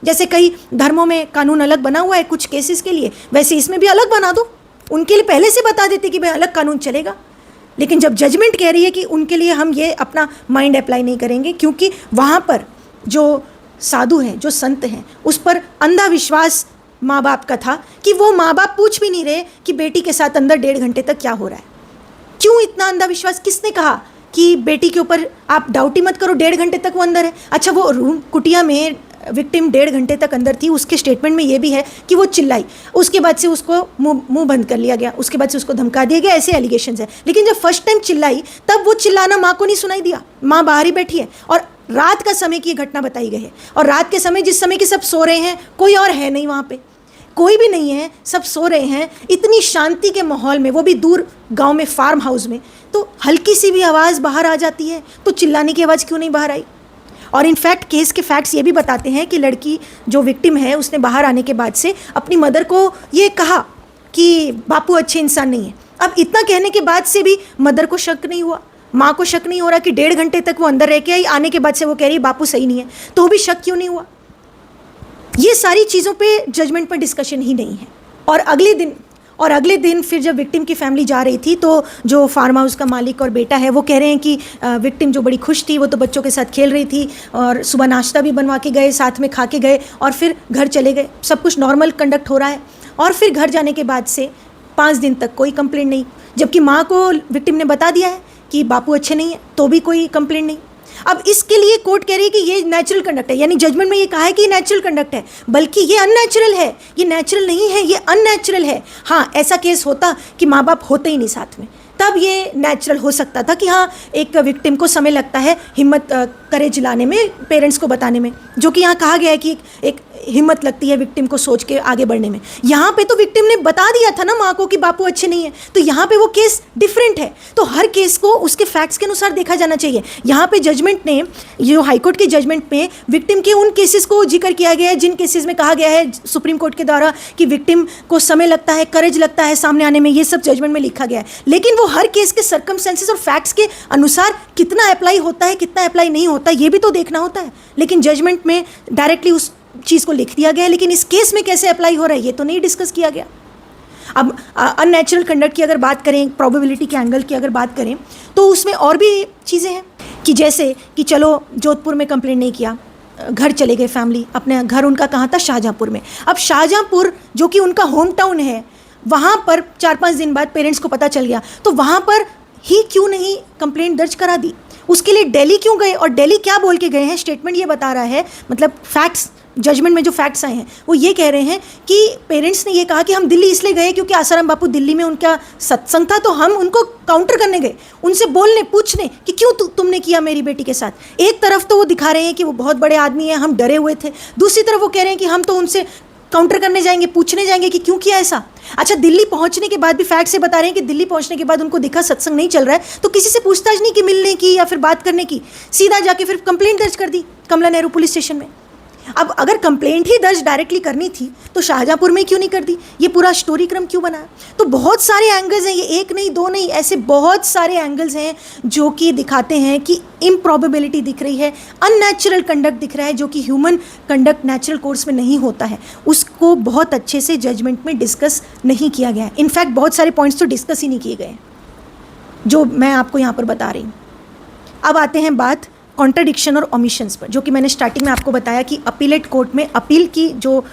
जैसे कई धर्मों में कानून अलग बना हुआ है कुछ केसेस के लिए, वैसे इसमें भी अलग बना दो। उनके लिए पहले से बता देते कि भाई अलग कानून चलेगा। लेकिन जब जजमेंट कह रही है कि उनके लिए हम ये अपना माइंड अप्लाई नहीं करेंगे, क्योंकि वहाँ पर जो साधु हैं, जो संत हैं, उस पर अंधा विश्वास माँ बाप का था कि वो माँ बाप पूछ भी नहीं रहे कि बेटी के साथ अंदर 1.5 घंटे तक क्या हो रहा है। क्यों इतना अंधा विश्वास? किसने कहा कि बेटी के ऊपर आप डाउट ही मत करो, 1.5 घंटे तक वो अंदर है? अच्छा, वो रूम कुटिया में विक्टिम 1.5 घंटे तक अंदर थी, उसके स्टेटमेंट में ये भी है कि वो चिल्लाई, उसके बाद से उसको मुंह बंद कर लिया गया, उसके बाद से उसको धमका दिया गया, ऐसे एलिगेशंस है। लेकिन जब फर्स्ट टाइम चिल्लाई तब वो चिल्लाना माँ को नहीं सुनाई दिया, माँ बाहर ही बैठी है और रात का समय की ये घटना बताई गई है। और रात के समय, जिस समय के सब सो रहे हैं, कोई और है नहीं वहाँ पे, कोई भी नहीं है, सब सो रहे हैं इतनी शांति के माहौल में, वो भी दूर गांव में फार्म हाउस में, तो हल्की सी भी आवाज़ बाहर आ जाती है तो चिल्लाने की आवाज़ क्यों नहीं बाहर आई? और इनफैक्ट केस के फैक्ट्स ये भी बताते हैं कि लड़की जो विक्टिम है उसने बाहर आने के बाद से अपनी मदर को ये कहा कि बापू अच्छे इंसान नहीं है। अब इतना कहने के बाद से भी मदर को शक नहीं हुआ, माँ को शक नहीं हो रहा कि 1.5 घंटे तक वो अंदर रह के आई, आने के बाद से वो कह रही बापू सही नहीं है, तो भी शक क्यों नहीं हुआ? ये सारी चीज़ों पे जजमेंट पर डिस्कशन ही नहीं है। और अगले दिन फिर जब विक्टिम की फैमिली जा रही थी तो जो फार्म हाउस का मालिक और बेटा है वो कह रहे हैं कि विक्टिम जो बड़ी खुश थी, वो तो बच्चों के साथ खेल रही थी और सुबह नाश्ता भी बनवा के गए, साथ में खा के गए और फिर घर चले गए, सब कुछ नॉर्मल कंडक्ट हो रहा है। और फिर घर जाने के बाद से 5 दिन तक कोई कंप्लेंट नहीं, जबकि माँ को विक्टिम ने बता दिया है कि बापू अच्छे नहीं है, तो भी कोई कंप्लेंट नहीं। अब इसके लिए कोर्ट कह रही है कि ये नेचुरल कंडक्ट है, यानी जजमेंट में ये कहा है कि ये नेचुरल कंडक्ट है, बल्कि ये अननेचुरल है, ये नेचुरल नहीं है, ये अननेचुरल है। हाँ, ऐसा केस होता कि माँ बाप होते ही नहीं साथ में, तब ये नेचुरल हो सकता था कि हाँ एक विक्टिम को समय लगता है हिम्मत करेज लाने में, पेरेंट्स को बताने में, जो कि यहाँ कहा गया है कि एक हिम्मत लगती है विक्टिम को सोच के आगे बढ़ने में। यहाँ पे तो विक्टिम ने बता दिया था ना माँ को कि बापू अच्छे नहीं है, तो यहाँ पे वो केस डिफरेंट है। तो हर केस को उसके फैक्ट्स के अनुसार देखा जाना चाहिए। यहाँ पे जजमेंट ने, जो हाईकोर्ट के जजमेंट में विक्टिम के उन केसेस को जिक्र किया गया है जिन केसेस में कहा गया है सुप्रीम कोर्ट के द्वारा कि विक्टिम को समय लगता है, करेज लगता है सामने आने में, ये सब जजमेंट में लिखा गया है। लेकिन वो हर केस के सर्कमस्टेंसेस और फैक्ट्स के अनुसार कितना अप्लाई होता है, कितना अप्लाई नहीं होता, ये भी तो देखना होता है। लेकिन जजमेंट में डायरेक्टली उस चीज़ को लिख दिया गया है, लेकिन इस केस में कैसे अप्लाई हो रहा है ये तो नहीं डिस्कस किया गया। अब अननेचुरल कंडक्ट की अगर बात करें, प्रोबेबिलिटी के एंगल की अगर बात करें, तो उसमें और भी चीज़ें हैं कि जैसे कि चलो जोधपुर में कंप्लेंट नहीं किया, घर चले गए फैमिली, अपने घर उनका कहाँ था? शाहजहाँपुर में। अब शाहजहाँपुर जो कि उनका होम टाउन है, वहाँ पर 4-5 दिन बाद पेरेंट्स को पता चल गया, तो वहाँ पर ही क्यों नहीं कंप्लेंट दर्ज करा दी? उसके लिए दिल्ली क्यों गए? और दिल्ली क्या बोल के गए हैं? स्टेटमेंट ये बता रहा है, मतलब फैक्ट्स, जजमेंट में जो फैक्ट्स आए हैं वो ये कह रहे हैं कि पेरेंट्स ने ये कहा कि हम दिल्ली इसलिए गए क्योंकि आसाराम बापू दिल्ली में उनका सत्संग था, तो हम उनको काउंटर करने गए, उनसे बोलने, पूछने कि क्यों तुमने किया मेरी बेटी के साथ। एक तरफ तो वो दिखा रहे हैं कि वो बहुत बड़े आदमी हैं, हम डरे हुए थे, दूसरी तरफ वो कह रहे हैं कि हम तो उनसे काउंटर करने जाएंगे, पूछने जाएंगे कि क्यों किया ऐसा। अच्छा, दिल्ली पहुंचने के बाद भी फैक्ट से बता रहे हैं कि दिल्ली पहुंचने के बाद उनको दिखा सत्संग नहीं चल रहा है, तो किसी से पूछताछ नहीं की मिलने की या फिर बात करने की, सीधा जाके फिर कंप्लेंट दर्ज कर दी कमला नेहरू पुलिस स्टेशन में। अब अगर कंप्लेंट ही दर्ज डायरेक्टली करनी थी तो शाहजहाँपुर में क्यों नहीं कर दी? ये पूरा स्टोरी क्रम क्यों बनाया? तो बहुत सारे एंगल्स हैं, ये एक नहीं दो नहीं, ऐसे बहुत सारे एंगल्स हैं जो कि दिखाते हैं कि इम्प्रॉबेबिलिटी दिख रही है, अननेचुरल कंडक्ट दिख रहा है, जो कि ह्यूमन कंडक्ट नेचुरल कोर्स में नहीं होता है, उसको बहुत अच्छे से जजमेंट में डिस्कस नहीं किया गया है। इनफैक्ट बहुत सारे पॉइंट्स तो डिस्कस ही नहीं किए गए जो मैं आपको यहाँ पर बता रही हूँ। अब आते हैं बात कॉन्ट्रडिक्शन और ओमिशंस पर, जो कि मैंने स्टार्टिंग में आपको बताया कि अपीलेट कोर्ट में अपील की जो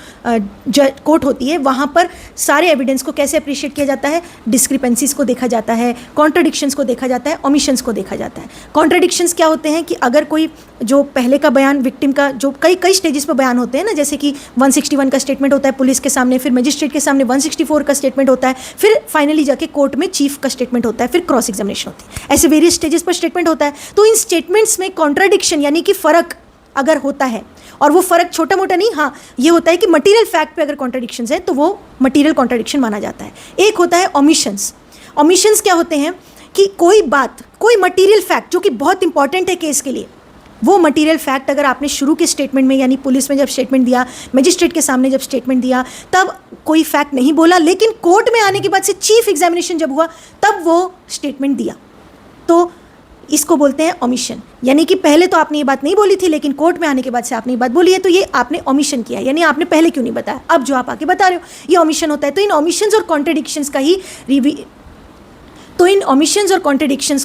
कोर्ट होती है वहाँ पर सारे एविडेंस को कैसे अप्रिशिएट किया जाता है, डिस्क्रिपेंसीज को देखा जाता है, कॉन्ट्रडिक्शंस को देखा जाता है, ओमिशंस को देखा जाता है। कॉन्ट्रडिक्शंस क्या होते हैं कि अगर कोई जो पहले का बयान विक्टिम का जो कई स्टेजेस पर बयान होते हैं ना, जैसे कि 161 का स्टेटमेंट होता है पुलिस के सामने, फिर मजिस्ट्रेट के सामने 164 का स्टेटमेंट होता है, फिर फाइनली जाके कोर्ट में चीफ का स्टेटमेंट होता है, फिर क्रॉस एग्जामिनेशन होती है, ऐसे वेरियस स्टेजेस पर स्टेटमेंट होता है। तो इन स्टेटमेंट्स में कॉन्ट्रडिक्शन यानी कि फ़र्क अगर होता है, और वो फ़र्क छोटा मोटा नहीं, हाँ ये होता है कि मटीरियल फैक्ट पे अगर कॉन्ट्रडिक्शंस है तो वो मटीरियल कॉन्ट्रडिक्शन माना जाता है। एक होता है ओमिशंस। ओमिशंस क्या होते हैं कि कोई बात, कोई मटीरियल फैक्ट जो कि बहुत इंपॉर्टेंट है केस के लिए, वो मटीरियल फैक्ट अगर आपने शुरू के स्टेटमेंट में यानी पुलिस में जब स्टेटमेंट दिया, मजिस्ट्रेट के सामने जब स्टेटमेंट दिया, तब कोई फैक्ट नहीं बोला, लेकिन कोर्ट में आने के बाद से चीफ एग्जामिनेशन जब हुआ तब वो स्टेटमेंट दिया, तो इसको बोलते हैं ओमिशन। यानी कि पहले तो आपने ये बात नहीं बोली थी, लेकिन कोर्ट में आने के बाद से आपने ये बात बोली है, तो ये आपने ओमिशन किया है, यानी आपने पहले क्यों नहीं बताया, अब जो आप आके बता रहे हो ये ओमिशन होता है। तो इन ओमिशंस और कॉन्ट्रडिक्शंस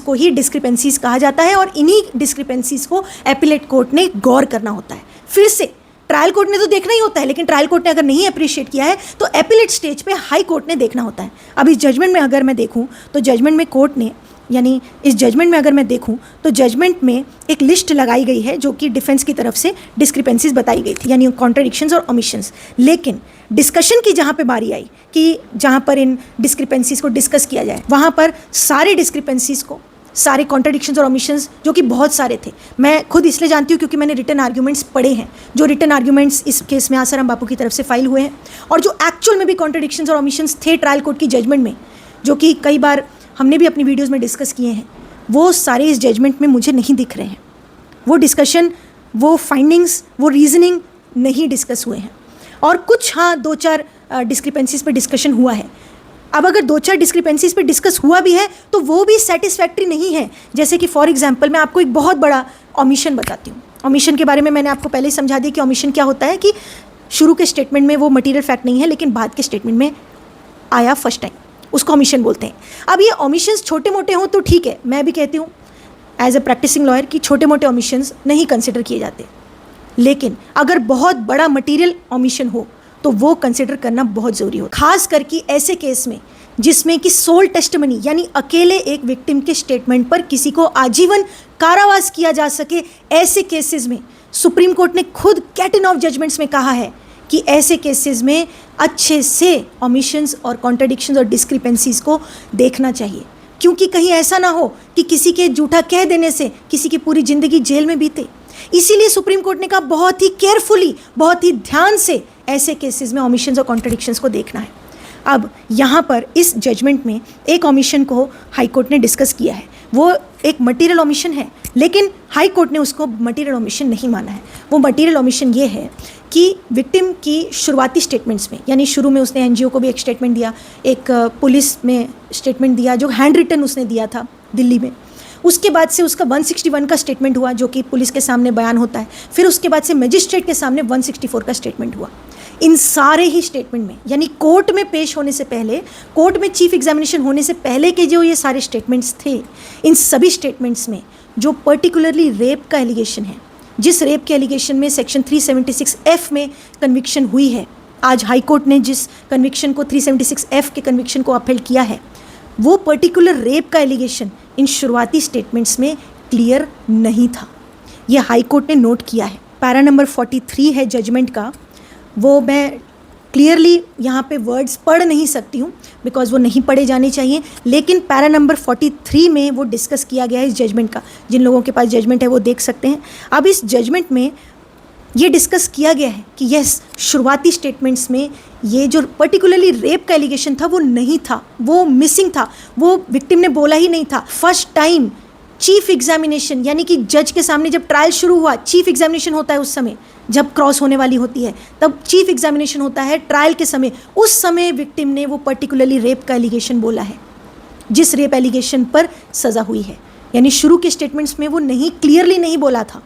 को ही डिस्क्रिपेंसीज कहा जाता है, और इन्हीं डिस्क्रिपेंसीज को एपिलेट कोर्ट ने गौर करना होता है। फिर से ट्रायल कोर्ट ने तो देखना ही होता है, लेकिन ट्रायल कोर्ट ने अगर नहीं अप्रिशिएट किया है तो एपिलेट स्टेज पे हाई कोर्ट ने देखना होता है। अब इस जजमेंट में अगर मैं देखूं तो जजमेंट में कोर्ट ने, यानी इस जजमेंट में अगर मैं देखूं तो जजमेंट में एक लिस्ट लगाई गई है जो कि डिफेंस की तरफ से डिस्क्रिपेंसीज बताई गई थी, यानी कॉन्ट्रडिक्शंस और ओमिशंस। लेकिन डिस्कशन की जहाँ पे बारी आई कि जहाँ पर इन डिस्क्रिपेंसीज को डिस्कस किया जाए, वहाँ पर सारे डिस्क्रिपेंसीज को, सारे कॉन्ट्रडिक्शंस और ओमिशंस जो कि बहुत सारे थे, मैं खुद इसलिए जानती हूँ क्योंकि मैंने रिटन आर्ग्यूमेंट्स पढ़े हैं, जो रिटन आर्ग्यूमेंट्स इस केस में आसाराम बापू की तरफ से फाइल हुए हैं, और जो एक्चुअल में भी कॉन्ट्रडिक्शंस और ओमिशंस थे ट्रायल कोर्ट की जजमेंट में, जो कि कई बार हमने भी अपनी वीडियोज़ में डिस्कस किए हैं, वो सारे इस जजमेंट में मुझे नहीं दिख रहे हैं। वो डिस्कशन, वो फाइंडिंग्स, वो रीजनिंग नहीं डिस्कस हुए हैं, और कुछ हाँ 2-4 डिस्क्रिपेंसीज पे डिस्कशन हुआ है। अब अगर 2-4 डिस्क्रिपेंसीज पे डिस्कस हुआ भी है तो वो भी सेटिस्फैक्ट्री नहीं है। जैसे कि फॉर एग्जांपल मैं आपको एक बहुत बड़ा ओमिशन बताती हूँ। ओमिशन के बारे में मैंने आपको पहले ही समझा दिया कि ओमिशन क्या होता है, कि शुरू के स्टेटमेंट में वो मटीरियल फैक्ट नहीं है, लेकिन बाद के स्टेटमेंट में आया फर्स्ट टाइम, उसको ओमिशन बोलते हैं। अब ये ओमिशंस छोटे मोटे हों तो ठीक है, मैं भी कहती हूँ एज ए प्रैक्टिसिंग लॉयर कि छोटे मोटे ओमिशंस नहीं कंसिडर किए जाते, लेकिन अगर बहुत बड़ा मटीरियल ओमिशन हो तो वो कंसिडर करना बहुत ज़रूरी हो, खास करके ऐसे केस में जिसमें कि सोल टेस्टिमनी, यानी अकेले एक विक्टिम के स्टेटमेंट पर किसी को आजीवन कारावास किया जा सके। ऐसे केसेस में सुप्रीम कोर्ट ने खुद कैटन ऑफ जजमेंट्स में कहा है कि ऐसे केसेस में अच्छे से ओमिशंस और कॉन्ट्रडिक्शंस और डिस्क्रिपेंसीज को देखना चाहिए, क्योंकि कहीं ऐसा ना हो कि किसी के झूठा कह देने से किसी की पूरी ज़िंदगी जेल में बीते। इसीलिए सुप्रीम कोर्ट ने कहा बहुत ही केयरफुली, बहुत ही ध्यान से ऐसे केसेस में ओमिशंस और कॉन्ट्रडिक्शंस को देखना है। अब यहाँ पर इस जजमेंट में एक ओमिशन को हाई कोर्ट ने डिस्कस किया है, वो एक मटीरियल ओमिशन है, लेकिन हाई कोर्ट ने उसको मटीरियल ओमिशन नहीं माना है। वो मटीरियल ओमिशन ये है कि विक्टिम की शुरुआती स्टेटमेंट्स में, यानी शुरू में उसने एनजीओ को भी एक स्टेटमेंट दिया, एक पुलिस में स्टेटमेंट दिया जो हैंड रिटन उसने दिया था दिल्ली में, उसके बाद से उसका 161 का स्टेटमेंट हुआ जो कि पुलिस के सामने बयान होता है, फिर उसके बाद से मजिस्ट्रेट के सामने 164 का स्टेटमेंट हुआ। इन सारे ही स्टेटमेंट में, यानी कोर्ट में पेश होने से पहले, कोर्ट में चीफ एग्जामिनेशन होने से पहले के जो ये सारे स्टेटमेंट्स थे, इन सभी स्टेटमेंट्स में जो पर्टिकुलरली रेप का एलिगेशन है, जिस रेप के एलिगेशन में सेक्शन 376F में कन्विक्शन हुई है, आज हाई कोर्ट ने जिस कन्विक्शन को 376F के कन्विक्शन को अपहेल्ड किया है, वो पर्टिकुलर रेप का एलिगेशन इन शुरुआती स्टेटमेंट्स में क्लियर नहीं था। ये हाई कोर्ट ने नोट किया है। पैरा नंबर 43 है जजमेंट का, वो मैं क्लियरली यहाँ पे वर्ड्स पढ़ नहीं सकती हूँ बिकॉज वो नहीं पढ़े जाने चाहिए, लेकिन पैरा नंबर 43 में वो डिस्कस किया गया है इस जजमेंट का। जिन लोगों के पास जजमेंट है वो देख सकते हैं। अब इस जजमेंट में ये डिस्कस किया गया है कि यस, शुरुआती स्टेटमेंट्स में ये जो पर्टिकुलरली रेप का एलिगेशन था वो नहीं था, वो मिसिंग था, वो विक्टिम ने बोला ही नहीं था। फर्स्ट टाइम चीफ एग्जामिनेशन, यानी कि जज के सामने जब ट्रायल शुरू हुआ, चीफ एग्जामिनेशन होता है उस समय जब क्रॉस होने वाली होती है, तब चीफ एग्जामिनेशन होता है ट्रायल के समय, उस समय विक्टिम ने वो पर्टिकुलरली रेप का एलिगेशन बोला है, जिस रेप एलिगेशन पर सज़ा हुई है। यानी शुरू के स्टेटमेंट्स में वो नहीं, क्लियरली नहीं बोला था।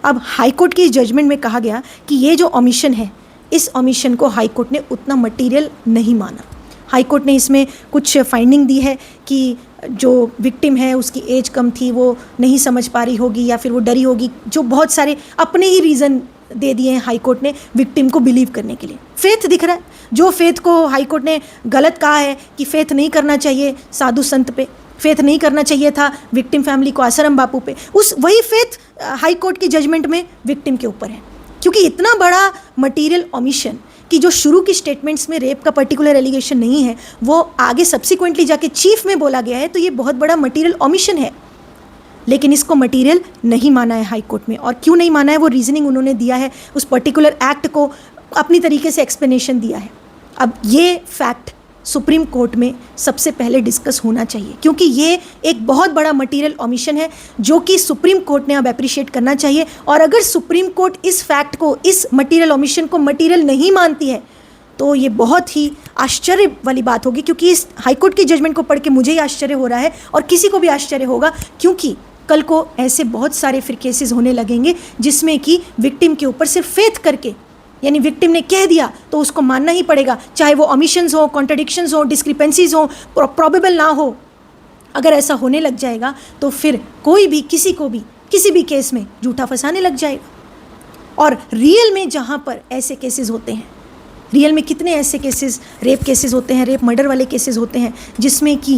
अब हाई कोर्ट के इस जजमेंट में कहा गया कि ये जो ओमिशन है, इस ओमिशन को हाई कोर्ट ने उतना मटीरियल नहीं माना। हाई कोर्ट ने इसमें कुछ फाइंडिंग दी है कि जो विक्टिम है उसकी एज कम थी, वो नहीं समझ पा रही होगी या फिर वो डरी होगी, जो बहुत सारे अपने ही रीज़न दे दिए हैं हाई कोर्ट ने विक्टिम को बिलीव करने के लिए। फेथ दिख रहा है, जो फेथ को हाई कोर्ट ने गलत कहा है कि फेथ नहीं करना चाहिए साधु संत पे, फेथ नहीं करना चाहिए था विक्टिम फैमिली को, आसाराम बापू पे, उस वही फेथ हाई कोर्ट की जजमेंट में विक्टिम के ऊपर है। क्योंकि इतना बड़ा मटीरियल ओमिशन कि जो शुरू की स्टेटमेंट्स में रेप का पर्टिकुलर एलिगेशन नहीं है, वो आगे सब्सिक्वेंटली जाके चीफ में बोला गया है, तो ये बहुत बड़ा मटीरियल ओमिशन है। लेकिन इसको मटीरियल नहीं माना है हाई कोर्ट में। और क्यों नहीं माना है, वो रीजनिंग उन्होंने दिया है, उस पर्टिकुलर एक्ट को अपनी तरीके से एक्सप्लेनेशन दिया है। अब ये फैक्ट सुप्रीम कोर्ट में सबसे पहले डिस्कस होना चाहिए, क्योंकि ये एक बहुत बड़ा मटीरियल ओमिशन है जो कि सुप्रीम कोर्ट ने अब अप्रिशिएट करना चाहिए। और अगर सुप्रीम कोर्ट इस फैक्ट को, इस मटीरियल ओमिशन को मटीरियल नहीं मानती है, तो ये बहुत ही आश्चर्य वाली बात होगी। क्योंकि इस हाईकोर्ट की जजमेंट को पढ़ के मुझे ही आश्चर्य हो रहा है और किसी को भी आश्चर्य होगा, क्योंकि कल को ऐसे बहुत सारे फिर केसेस होने लगेंगे जिसमें कि विक्टिम के ऊपर सिर्फ फेथ करके, यानी विक्टिम ने कह दिया तो उसको मानना ही पड़ेगा, चाहे वो ओमिशंस हो, कॉन्ट्रडिक्शंस हो, डिस्क्रिपेंसीज हो, प्रोबेबल ना हो। अगर ऐसा होने लग जाएगा तो फिर कोई भी किसी को भी किसी भी केस में झूठा फंसाने लग जाएगा। और रियल में जहाँ पर ऐसे केसेस होते हैं, रियल में कितने ऐसे केसेस, रेप केसेस होते हैं, रेप मर्डर वाले केसेस होते हैं जिसमें कि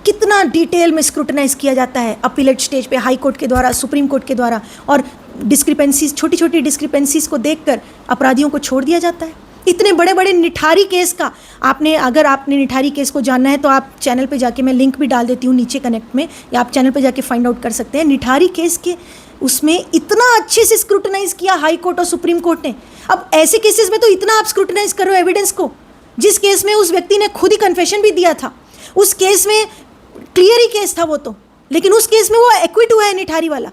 कितना डिटेल में स्क्रूटनाइज किया जाता है अपीलेट स्टेज पे, हाई कोर्ट के द्वारा, सुप्रीम कोर्ट के द्वारा, और डिस्क्रिपेंसीज, छोटी छोटी डिस्क्रिपेंसीज को देखकर अपराधियों को छोड़ दिया जाता है। इतने बड़े बड़े निठारी केस का अगर आपने निठारी केस को जानना है तो आप चैनल पे जाके, मैं लिंक भी डाल देती हूँ नीचे कनेक्ट में, या आप चैनल पे जाके फाइंड आउट कर सकते हैं। निठारी केस के उसमें इतना अच्छे से स्क्रूटनाइज किया हाई कोर्ट और सुप्रीम कोर्ट ने। अब ऐसे केसेस में तो इतना आप स्क्रूटनाइज करो एविडेंस को, जिस केस में उस व्यक्ति ने खुद ही कन्फेशन भी दिया था, उस केस में क्लियर ही केस था वो तो, लेकिन उस केस में वो एक्विट हुआ है निठारी वाला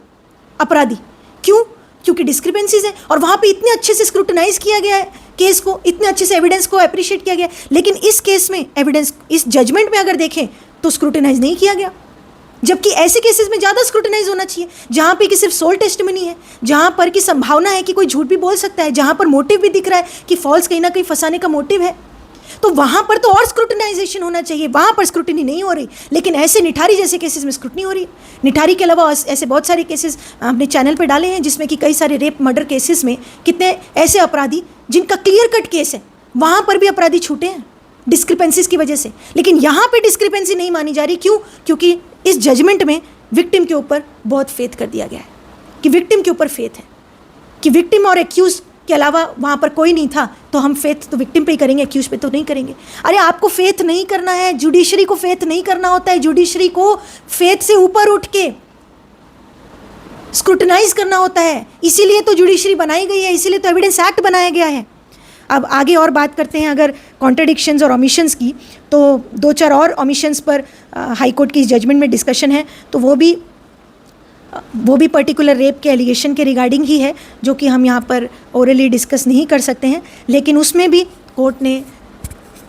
अपराधी। क्यों? क्योंकि डिस्क्रिपेंसीज है, और वहाँ पे इतने अच्छे से स्क्रूटनाइज किया गया है केस को, इतने अच्छे से एविडेंस को अप्रिशिएट किया गया है। लेकिन इस केस में एविडेंस, इस जजमेंट में अगर देखें तो स्क्रूटनाइज नहीं किया गया, जबकि ऐसे केसेस में ज़्यादा स्क्रूटनाइज होना चाहिए, जहाँ पे कि सिर्फ सोल टेस्टिमनी है, जहाँ पर कि संभावना है कि कोई झूठ भी बोल सकता है, जहाँ पर मोटिव भी दिख रहा है कि फॉल्स कहीं ना कहीं फंसाने का मोटिव है, तो वहाँ पर तो और स्क्रूटनाइजेशन होना चाहिए। वहाँ पर स्क्रूटनी नहीं हो रही, लेकिन ऐसे निठारी जैसे केसेस में स्क्रूटनी हो रही है। निठारी के अलावा ऐसे बहुत सारे केसेस हमने चैनल पे डाले हैं, जिसमें कि कई सारे रेप मर्डर केसेस में कितने ऐसे अपराधी जिनका क्लियर कट केस है, वहाँ पर भी अपराधी छूटे हैं डिस्क्रिपेंसीज की वजह से। लेकिन यहाँ पे डिस्क्रिपेंसी नहीं मानी जा रही। क्यों? क्योंकि इस जजमेंट में विक्टिम के ऊपर बहुत फेथ कर दिया गया है, कि विक्टिम के ऊपर फेथ है, कि विक्टिम और एक्यूज के अलावा वहाँ पर कोई नहीं था, तो हम फेथ तो विक्टिम पे ही करेंगे, एक्यूज पे तो नहीं करेंगे। अरे आपको फेथ नहीं करना है, जुडिशरी को फेथ नहीं करना होता है, जुडिशरी को फेथ से ऊपर उठ के स्क्रूटनाइज करना होता है। इसीलिए तो जुडिशरी बनाई गई है, इसीलिए तो एविडेंस एक्ट बनाया गया है। अब आगे और बात करते हैं अगर कॉन्ट्रडिक्शंस और ओमिशंस की, तो 2-4 और ओमिशंस पर हाई कोर्ट की जजमेंट में डिस्कशन है, तो वो भी पर्टिकुलर रेप के एलिगेशन के रिगार्डिंग ही है, जो कि हम यहाँ पर ओरली डिस्कस नहीं कर सकते हैं। लेकिन उसमें भी कोर्ट ने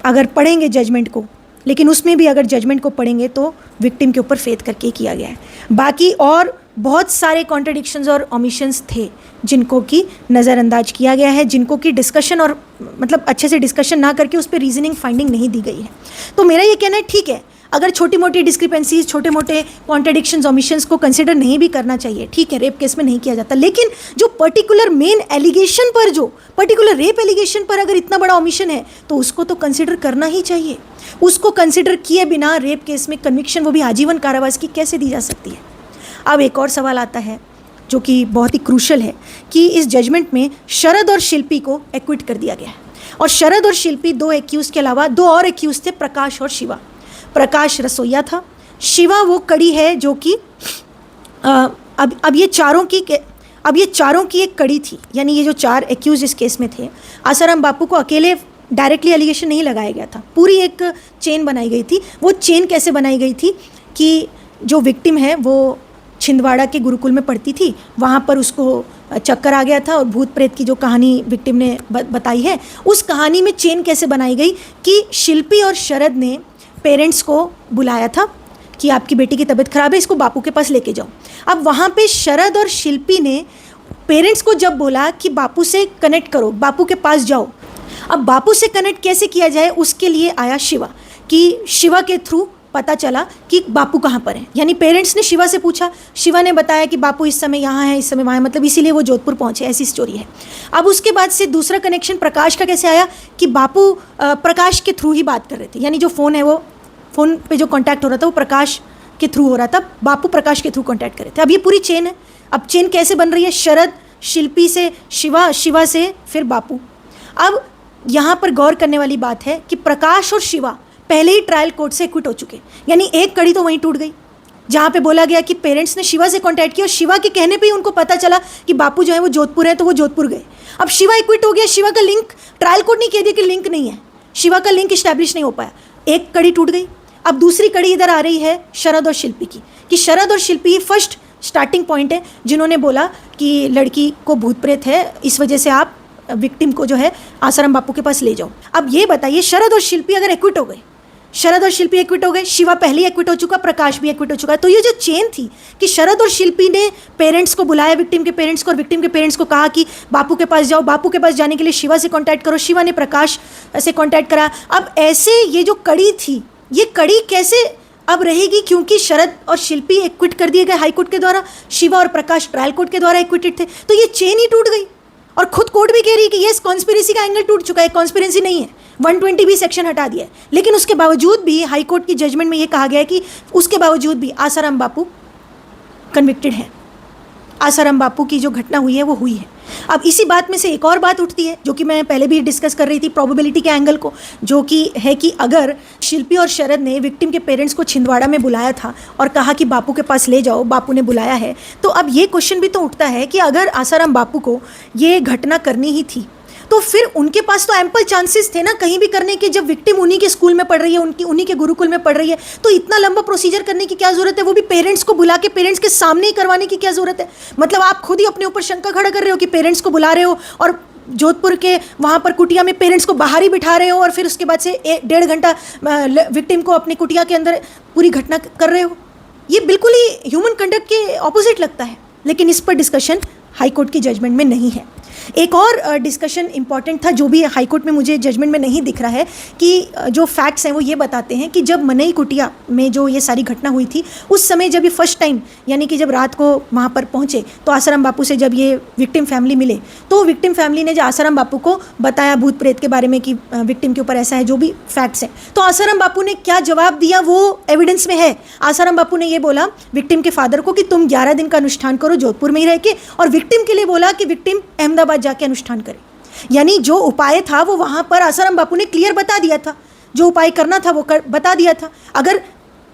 अगर पढ़ेंगे जजमेंट को, लेकिन उसमें भी अगर जजमेंट को पढ़ेंगे तो विक्टिम के ऊपर फेथ करके किया गया है। बाकी और बहुत सारे कॉन्ट्रडिक्शंस और ओमिशंस थे जिनको कि नज़रअंदाज किया गया है, जिनको कि डिस्कशन और मतलब अच्छे से डिस्कशन ना करके उस पर रीजनिंग फाइंडिंग नहीं दी गई है। तो मेरा ये कहना है, ठीक है, अगर छोटी मोटी डिस्क्रिपेंसीज, छोटे मोटे कॉन्ट्रडिक्शंस, ओमिशंस को कंसिडर नहीं भी करना चाहिए, ठीक है, रेप केस में नहीं किया जाता, लेकिन जो पर्टिकुलर मेन एलिगेशन पर, जो पर्टिकुलर रेप एलिगेशन पर अगर इतना बड़ा ओमिशन है तो उसको तो कंसिडर करना ही चाहिए। उसको कंसिडर किए बिना रेप केस में कन्विक्शन, वो भी आजीवन कारावास की, कैसे दी जा सकती है? अब एक और सवाल आता है जो कि बहुत ही क्रूशल है, कि इस जजमेंट में शरद और शिल्पी को एक्विट कर दिया गया है, और शरद और शिल्पी 2 एक्यूज के अलावा 2 और एक्यूज थे, प्रकाश और शिवा। प्रकाश रसोईया था, शिवा वो कड़ी है जो कि अब ये चारों की एक कड़ी थी। यानी ये जो 4 एक्यूज इस केस में थे, आसाराम बापू को अकेले डायरेक्टली एलिगेशन नहीं लगाया गया था, पूरी एक चेन बनाई गई थी। वो चेन कैसे बनाई गई थी कि जो विक्टिम है वो छिंदवाड़ा के गुरुकुल में पढ़ती थी, वहाँ पर उसको चक्कर आ गया था, और भूत प्रेत की जो कहानी विक्टिम ने बताई है, उस कहानी में चेन कैसे बनाई गई कि शिल्पी और शरद ने पेरेंट्स को बुलाया था कि आपकी बेटी की तबीयत ख़राब है, इसको बापू के पास लेके जाओ। अब वहाँ पे शरद और शिल्पी ने पेरेंट्स को जब बोला कि बापू से कनेक्ट करो, बापू के पास जाओ, अब बापू से कनेक्ट कैसे किया जाए उसके लिए आया शिवा, कि शिवा के थ्रू पता चला कि बापू कहाँ पर है। यानी पेरेंट्स ने शिवा से पूछा, शिवा ने बताया कि बापू इस समय यहाँ है, इस समय वहाँ है, मतलब इसीलिए वो जोधपुर पहुँचे, ऐसी स्टोरी है। अब उसके बाद से दूसरा कनेक्शन प्रकाश का कैसे आया कि बापू प्रकाश के थ्रू ही बात कर रहे थे, यानी जो फ़ोन है वो फ़ोन पे जो कॉन्टैक्ट हो रहा था वो प्रकाश के थ्रू हो रहा था, बापू प्रकाश के थ्रू कॉन्टैक्ट कर रहे थे। अब ये पूरी चेन है। अब चेन कैसे बन रही है? शरद शिल्पी से शिवा, शिवा से फिर बापू। अब यहाँ पर गौर करने वाली बात है कि प्रकाश और शिवा पहले ही ट्रायल कोर्ट से एक्विट हो चुके, यानी एक कड़ी तो वहीं टूट गई, जहाँ पे बोला गया कि पेरेंट्स ने शिवा से कांटेक्ट किया और शिवा के कहने पे ही उनको पता चला कि बापू जो है वो जोधपुर है, तो वो जोधपुर गए। अब शिवा एक्विट हो गया, शिवा का लिंक, ट्रायल कोर्ट ने कह दिया कि लिंक नहीं है, शिवा का लिंक इस्टेब्लिश नहीं हो पाया, एक कड़ी टूट गई। अब दूसरी कड़ी इधर आ रही है शरद और शिल्पी की, कि शरद और शिल्पी फर्स्ट स्टार्टिंग पॉइंट है जिन्होंने बोला कि लड़की को भूत प्रेत है, इस वजह से आप विक्टिम को जो है आसाराम बापू के पास ले जाओ। अब ये बताइए, शरद और शिल्पी अगर एक्विट हो गए शरद और शिल्पी एक्विट हो गए, शिवा पहले ही एक्विट हो चुका, प्रकाश भी एक्विट हो चुका है। तो ये जो चेन थी कि शरद और शिल्पी ने पेरेंट्स को बुलाया, विक्टिम के पेरेंट्स को, और विक्टिम के पेरेंट्स को कहा कि बापू के पास जाओ, बापू के पास जाने के लिए शिवा से कांटेक्ट करो, शिवा ने प्रकाश से कांटेक्ट करा। अब ऐसे ये जो कड़ी थी, ये कड़ी कैसे अब रहेगी, क्योंकि शरद और शिल्पी एक्विट कर दिए गए हाई कोर्ट के द्वारा, शिवा और प्रकाश ट्रायल कोर्ट के द्वारा एक्विटेड थे। तो ये चेन ही टूट गई। और खुद कोर्ट भी कह रही है कि ये कॉन्स्पिरेसी का एंगल टूट चुका है, कॉन्स्पिरेसी नहीं है, 120 सेक्शन हटा दिया है। लेकिन उसके बावजूद भी हाई कोर्ट की जजमेंट में ये कहा गया है कि उसके बावजूद भी आसाराम बापू कन्विक्टेड है। आसाराम बापू की जो घटना हुई है वो हुई है। अब इसी बात में से एक और बात उठती है जो कि मैं पहले भी डिस्कस कर रही थी, प्रोबेबिलिटी के एंगल को, जो कि है कि अगर शिल्पी और शरद ने विक्टिम के पेरेंट्स को छिंदवाड़ा में बुलाया था और कहा कि बापू के पास ले जाओ, बापू ने बुलाया है, तो अब ये क्वेश्चन भी तो उठता है कि अगर आसाराम बापू को ये घटना करनी ही थी तो फिर उनके पास तो एम्पल चांसेस थे ना कहीं भी करने के। जब विक्टिम उन्हीं के स्कूल में पढ़ रही है, उन्हीं के गुरुकुल में पढ़ रही है, तो इतना लंबा प्रोसीजर करने की क्या जरूरत है, वो भी पेरेंट्स को बुला के, पेरेंट्स के सामने ही करवाने की क्या जरूरत है। मतलब आप खुद ही अपने ऊपर शंका खड़ा कर रहे हो कि पेरेंट्स को बुला रहे हो और जोधपुर के वहाँ पर कुटिया में पेरेंट्स को बाहर ही बिठा रहे हो और फिर उसके बाद से 1.5 घंटा विक्टिम को अपनी कुटिया के अंदर पूरी घटना कर रहे हो। ये बिल्कुल ही ह्यूमन कंडक्ट के ऑपोजिट लगता है। लेकिन इस पर डिस्कशन हाई कोर्ट की जजमेंट में नहीं है। एक और डिस्कशन इंपॉर्टेंट था जो भी हाई कोर्ट में मुझे जजमेंट में नहीं दिख रहा है, कि जो फैक्ट्स हैं वो ये बताते हैं कि जब मनई कुटिया में जो ये सारी घटना हुई थी, उस समय जब ये फर्स्ट टाइम, यानी कि जब रात को वहाँ पर पहुँचे तो आसाराम बापू से जब ये विक्टिम फैमिली मिले, तो विक्टिम फैमिली ने जो आसाराम बापू को बताया भूत प्रेत के बारे में कि विक्टिम के ऊपर ऐसा है, जो भी फैक्ट्स हैं, तो आसाराम बापू ने क्या जवाब दिया वो एविडेंस में है। आसाराम बापू ने ये बोला विक्टिम के फादर को कि तुम 11 दिन का अनुष्ठान करो जोधपुर में ही रह के, और विक्टिम के लिए बोला कि विक्टिम अहमदाबाद जाके अनुष्ठान करे। यानी जो उपाय था वो वहां पर आसाराम बापू ने क्लियर बता दिया था, जो उपाय करना था वो बता दिया था। अगर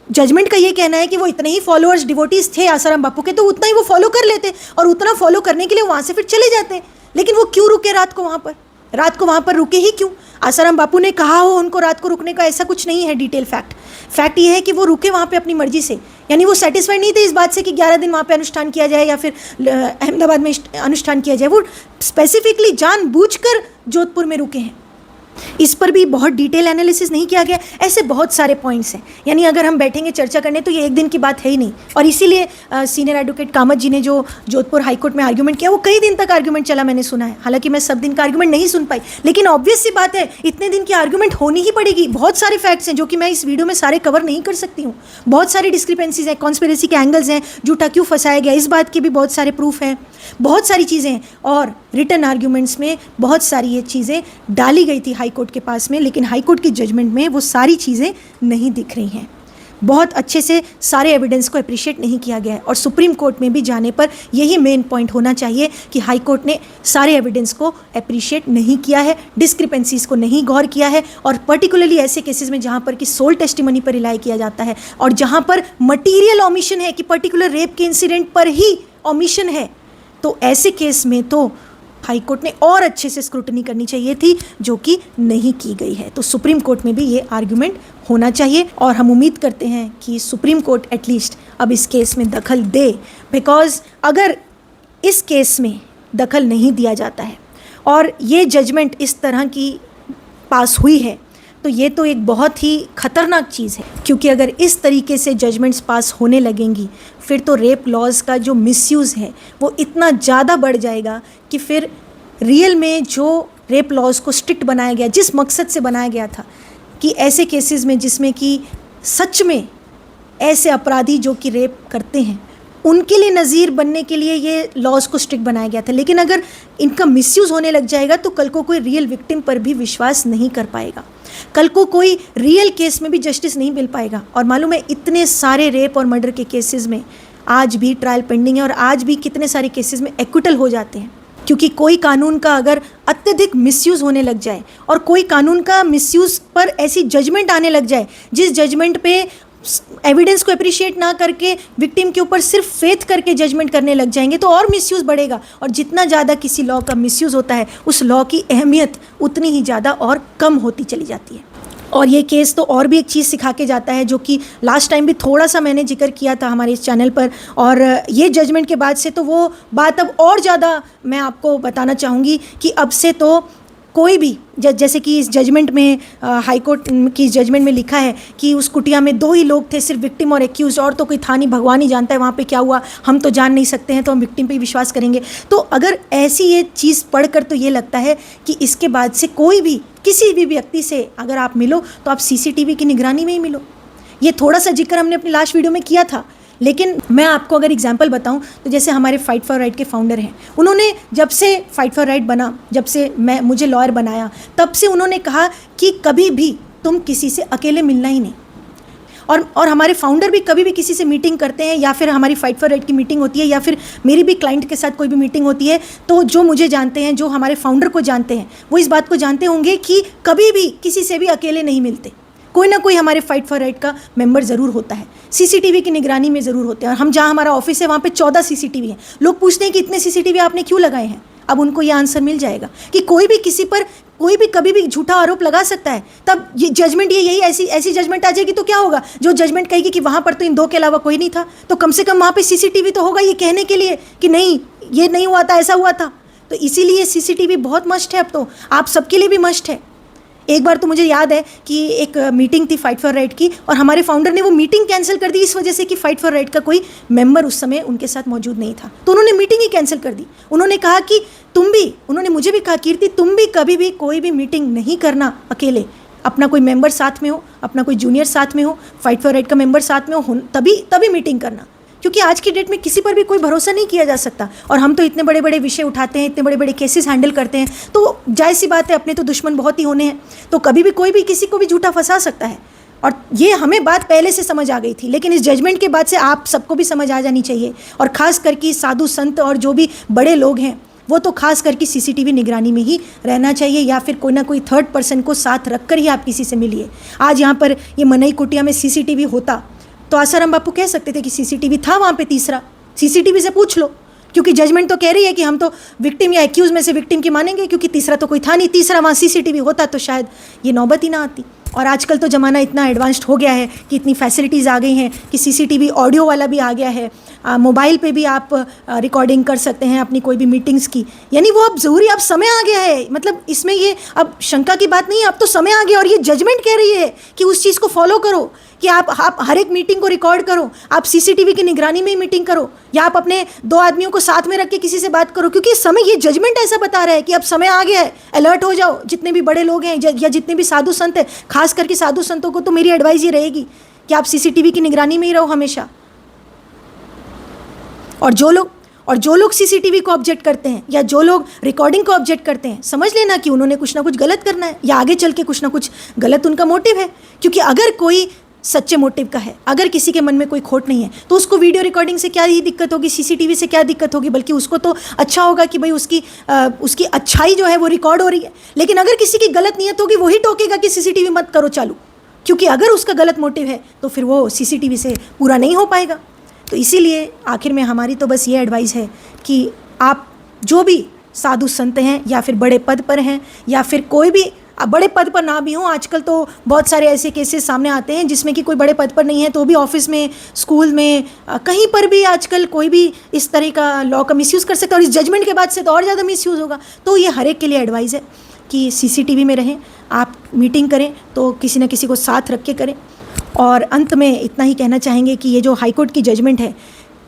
जजमेंट का ये कहना है कि वो इतने ही फॉलोअर्स डिवोटीज थे आसाराम बापू के, तो उतना ही वो फॉलो कर लेते और उतना फॉलो करने के लिए वहां से फिर चले जाते। लेकिन वो क्यों रुके रात को वहां पर? रात को वहां पर रुके ही क्यों? आसाराम बापू ने कहा हो उनको रात को रुकने का, ऐसा कुछ नहीं है। डिटेल फैक्ट ये है कि वो रुके वहाँ पे अपनी मर्जी से। यानी वो सेटिस्फाइड नहीं थे इस बात से कि 11 दिन वहाँ पे अनुष्ठान किया जाए या फिर अहमदाबाद में अनुष्ठान किया जाए। वो स्पेसिफिकली जानबूझकर जोधपुर में रुके हैं। इस पर भी बहुत डिटेल एनालिसिस नहीं किया गया। ऐसे बहुत सारे पॉइंट्स हैं, यानी अगर हम बैठेंगे चर्चा करने तो ये एक दिन की बात है ही नहीं। और इसीलिए सीनियर एडवोकेट कामत जी ने जो जोधपुर हाईकोर्ट में आर्ग्यूमेंट किया, वो कई दिन तक आर्ग्यूमेंट चला, मैंने सुना है। हालांकि मैं सब दिन का आर्ग्यूमेंट नहीं सुन पाई, लेकिन ऑब्वियस सी बात है इतने दिन की आर्ग्यूमेंट होनी ही पड़ेगी। बहुत सारे फैक्ट्स हैं जो कि मैं इस वीडियो में सारे कवर नहीं कर सकती हूँ। बहुत सारी डिस्क्रिपेंसीज हैं, कॉन्स्पिरेसी के एंगल्स हैं, झूठा क्यों फंसाया गया इस बात के भी बहुत सारे प्रूफ हैं, बहुत सारी चीज़ें हैं। और रिटन आर्ग्यूमेंट्स में बहुत सारी ये चीज़ें डाली गई थी हाई कोर्ट के पास में, लेकिन हाई कोर्ट की जजमेंट में वो सारी चीज़ें नहीं दिख रही हैं। बहुत अच्छे से सारे एविडेंस को अप्रिशिएट नहीं किया गया है। और सुप्रीम कोर्ट में भी जाने पर यही मेन पॉइंट होना चाहिए कि हाई कोर्ट ने सारे एविडेंस को अप्रिशिएट नहीं किया है, डिस्क्रिपेंसीज को नहीं गौर किया है। और पर्टिकुलरली ऐसे केसेस में जहाँ पर कि सोल टेस्टिमनी पर रिलाई किया जाता है और जहाँ पर मटीरियल ओमिशन है कि पर्टिकुलर रेप के इंसिडेंट पर ही ओमिशन है, तो ऐसे केस में तो हाई कोर्ट ने और अच्छे से स्क्रूटनी करनी चाहिए थी, जो कि नहीं की गई है। तो सुप्रीम कोर्ट में भी ये आर्गुमेंट होना चाहिए और हम उम्मीद करते हैं कि सुप्रीम कोर्ट एटलीस्ट अब इस केस में दखल दे। बिकॉज अगर इस केस में दखल नहीं दिया जाता है और ये जजमेंट इस तरह की पास हुई है, तो ये तो एक बहुत ही ख़तरनाक चीज़ है। क्योंकि अगर इस तरीके से जजमेंट्स पास होने लगेंगी, फिर तो रेप लॉज का जो मिसयूज़ है वो इतना ज़्यादा बढ़ जाएगा कि फिर रियल में जो रेप लॉज को स्ट्रिक्ट बनाया गया, जिस मकसद से बनाया गया था कि ऐसे केसेस में जिसमें कि सच में ऐसे अपराधी जो कि रेप करते हैं उनके लिए नज़ीर बनने के लिए ये लॉज को स्ट्रिक्ट बनाया गया था, लेकिन अगर इनका मिसयूज़ होने लग जाएगा तो कल को कोई रियल विक्टिम पर भी विश्वास नहीं कर पाएगा, कल को कोई रियल केस में भी जस्टिस नहीं मिल पाएगा। और मालूम है इतने सारे रेप और मर्डर के केसेस में आज भी ट्रायल पेंडिंग है और आज भी कितने सारे केसेस में एक्विटल हो जाते हैं, क्योंकि कोई कानून का अगर अत्यधिक मिसयूज़ होने लग जाए और कोई कानून का मिसयूज़ पर ऐसी जजमेंट आने लग जाए जिस जजमेंट पे एविडेंस को अप्रिशिएट ना करके विक्टिम के ऊपर सिर्फ फेथ करके जजमेंट करने लग जाएंगे, तो और मिसयूज़ बढ़ेगा। और जितना ज़्यादा किसी लॉ का मिसयूज़ होता है उस लॉ की अहमियत उतनी ही ज़्यादा और कम होती चली जाती है। और ये केस तो और भी एक चीज़ सिखा के जाता है, जो कि लास्ट टाइम भी थोड़ा सा मैंने जिक्र किया था हमारे इस चैनल पर, और ये जजमेंट के बाद से तो वो बात अब और ज़्यादा मैं आपको बताना चाहूँगी कि अब से तो कोई भी जैसे कि इस जजमेंट में हाई कोर्ट की जजमेंट में लिखा है कि उस कुटिया में 2 ही लोग थे, सिर्फ विक्टिम और एक्यूज, और तो कोई था नहीं, भगवान ही जानता है वहाँ पे क्या हुआ, हम तो जान नहीं सकते हैं, तो हम विक्टिम पे ही विश्वास करेंगे। तो अगर ऐसी ये चीज़ पढ़कर तो ये लगता है कि इसके बाद से कोई भी किसी भी व्यक्ति से अगर आप मिलो तो आप CCTV की निगरानी में ही मिलो। ये थोड़ा सा जिक्र हमने अपनी लास्ट वीडियो में किया था, लेकिन मैं आपको अगर एग्जांपल बताऊं तो जैसे हमारे फाइट फॉर राइट के फाउंडर हैं, उन्होंने जब से फाइट फॉर राइट बना, जब से मुझे लॉयर बनाया, तब से उन्होंने कहा कि कभी भी तुम किसी से अकेले मिलना ही नहीं। और हमारे फाउंडर भी कभी भी किसी से मीटिंग करते हैं, या फिर हमारी फाइट फॉर राइट की मीटिंग होती है, या फिर मेरी भी क्लाइंट के साथ कोई भी मीटिंग होती है, तो जो मुझे जानते हैं, जो हमारे फाउंडर को जानते हैं, वो इस बात को जानते होंगे कि कभी भी किसी से भी अकेले नहीं मिलते। कोई ना कोई हमारे फाइट फॉर राइट का मेंबर ज़रूर होता है, CCTV की निगरानी में ज़रूर होते हैं। और हम जहाँ हमारा ऑफिस है वहाँ पे 14 CCTV हैं। लोग पूछते हैं कि इतने CCTV आपने क्यों लगाए हैं? अब उनको ये आंसर मिल जाएगा कि कोई भी किसी पर कोई भी कभी भी झूठा आरोप लगा सकता है। तब ये जजमेंट यही ऐसी जजमेंट आ जाएगी तो क्या होगा? जो जजमेंट कहेगी कि वहाँ पर तो इन 2 के अलावा कोई नहीं था, तो कम से कम वहाँ पर CCTV तो होगा ये कहने के लिए कि नहीं, ये नहीं हुआ था, ऐसा हुआ था। तो इसीलिए CCTV बहुत मस्ट है, अब तो आप सबके लिए भी मस्ट है। एक बार तो मुझे याद है कि एक मीटिंग थी फाइट फॉर राइट की, और हमारे फाउंडर ने वो मीटिंग कैंसिल कर दी इस वजह से कि फाइट फॉर राइट का कोई मेंबर उस समय उनके साथ मौजूद नहीं था, तो उन्होंने मीटिंग ही कैंसिल कर दी। उन्होंने कहा कि उन्होंने मुझे भी कहा, कीर्ति तुम भी कभी भी कोई भी मीटिंग नहीं करना अकेले, अपना कोई मेंबर साथ में हो, अपना कोई जूनियर साथ में हो, फाइट फॉर राइट का मेंबर साथ में हो, तभी मीटिंग करना। क्योंकि आज की डेट में किसी पर भी कोई भरोसा नहीं किया जा सकता, और हम तो इतने बड़े बड़े विषय उठाते हैं, इतने बड़े बड़े केसेस हैंडल करते हैं, तो जाहिर सी बात है अपने तो दुश्मन बहुत ही होने हैं, तो कभी भी कोई भी किसी को भी झूठा फंसा सकता है। और ये हमें बात पहले से समझ आ गई थी, लेकिन इस जजमेंट के बाद से आप सबको भी समझ आ जानी चाहिए, और ख़ास करके साधु संत और जो भी बड़े लोग हैं वो तो खास करके CCTV निगरानी में ही रहना चाहिए, या फिर कोई ना कोई थर्ड पर्सन को साथ रखकर ही आप किसी से मिलिए। आज यहाँ पर ये मनई कुटिया में CCTV होता तो आसाराम बापू कह सकते थे कि CCTV था वहाँ पे, तीसरा CCTV से पूछ लो, क्योंकि जजमेंट तो कह रही है कि हम तो विक्टिम या एक्यूज में से विक्टिम की मानेंगे, क्योंकि तीसरा तो कोई था नहीं, तीसरा वहाँ CCTV होता तो शायद ये नौबत ही ना आती। और आजकल तो ज़माना इतना एडवांस्ड हो गया है कि इतनी फैसिलिटीज़ आ गई हैं कि CCTV ऑडियो वाला भी आ गया है, मोबाइल पे भी आप रिकॉर्डिंग कर सकते हैं अपनी कोई भी मीटिंग्स की, यानी वो अब ज़रूरी, अब समय आ गया है। मतलब इसमें ये अब शंका की बात नहीं है, अब तो समय आ गया, और ये जजमेंट कह रही है कि उस चीज़ को फॉलो करो, कि आप हर एक मीटिंग को रिकॉर्ड करो, आप CCTV की निगरानी में ही मीटिंग करो, या आप अपने 2 आदमियों को साथ में रख के किसी से बात करो, क्योंकि समय, ये जजमेंट ऐसा बता रहा है कि अब समय आ गया है, अलर्ट हो जाओ। जितने भी बड़े लोग हैं या जितने भी साधु संत हैं, खास करके साधु संतों को तो मेरी एडवाइस ये रहेगी कि आप CCTV की निगरानी में ही रहो हमेशा। और जो लोग CCTV को ऑब्जेक्ट करते हैं, या जो लोग रिकॉर्डिंग को ऑब्जेक्ट करते हैं, समझ लेना कि उन्होंने कुछ ना कुछ गलत करना है, या आगे चल के कुछ ना कुछ गलत उनका मोटिव है। क्योंकि अगर कोई सच्चे मोटिव का है, अगर किसी के मन में कोई खोट नहीं है, तो उसको वीडियो रिकॉर्डिंग से क्या ही दिक्कत होगी, CCTV से क्या दिक्कत होगी, बल्कि उसको तो अच्छा होगा कि भाई उसकी अच्छाई जो है वो रिकॉर्ड हो रही है। लेकिन अगर किसी की गलत नीयत होगी, वही टोकेगा कि CCTV मत करो चालू, क्योंकि अगर उसका गलत मोटिव है तो फिर वो CCTV से पूरा नहीं हो पाएगा। तो इसीलिए आखिर में हमारी तो बस ये एडवाइस है कि आप जो भी साधु संत हैं, या फिर बड़े पद पर हैं, या फिर कोई भी बड़े पद पर ना भी हों, आजकल तो बहुत सारे ऐसे केसेस सामने आते हैं जिसमें कि कोई बड़े पद पर नहीं है तो भी ऑफिस में, स्कूल में, कहीं पर भी आजकल कोई भी इस तरह का लॉ का मिसयूज़ कर सकता है, और इस जजमेंट के बाद से तो और ज़्यादा मिसयूज़ होगा। तो ये हर एक के लिए एडवाइस है कि CCTV में रहें, आप मीटिंग करें तो किसी न किसी को साथ रख के करें। और अंत में इतना ही कहना चाहेंगे कि ये जो हाई कोर्ट की जजमेंट है,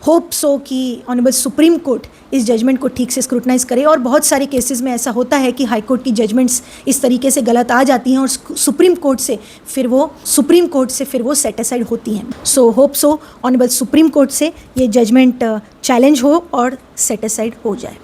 होप सो कि ऑनरेबल सुप्रीम कोर्ट इस जजमेंट को ठीक से स्क्रूटनाइज करे। और बहुत सारे केसेस में ऐसा होता है कि हाई कोर्ट की जजमेंट्स इस तरीके से गलत आ जाती हैं, और सुप्रीम कोर्ट से फिर वो सेट असाइड होती हैं। So hope so honourable supreme court से ये जजमेंट चैलेंज हो और सेट असाइड हो जाए।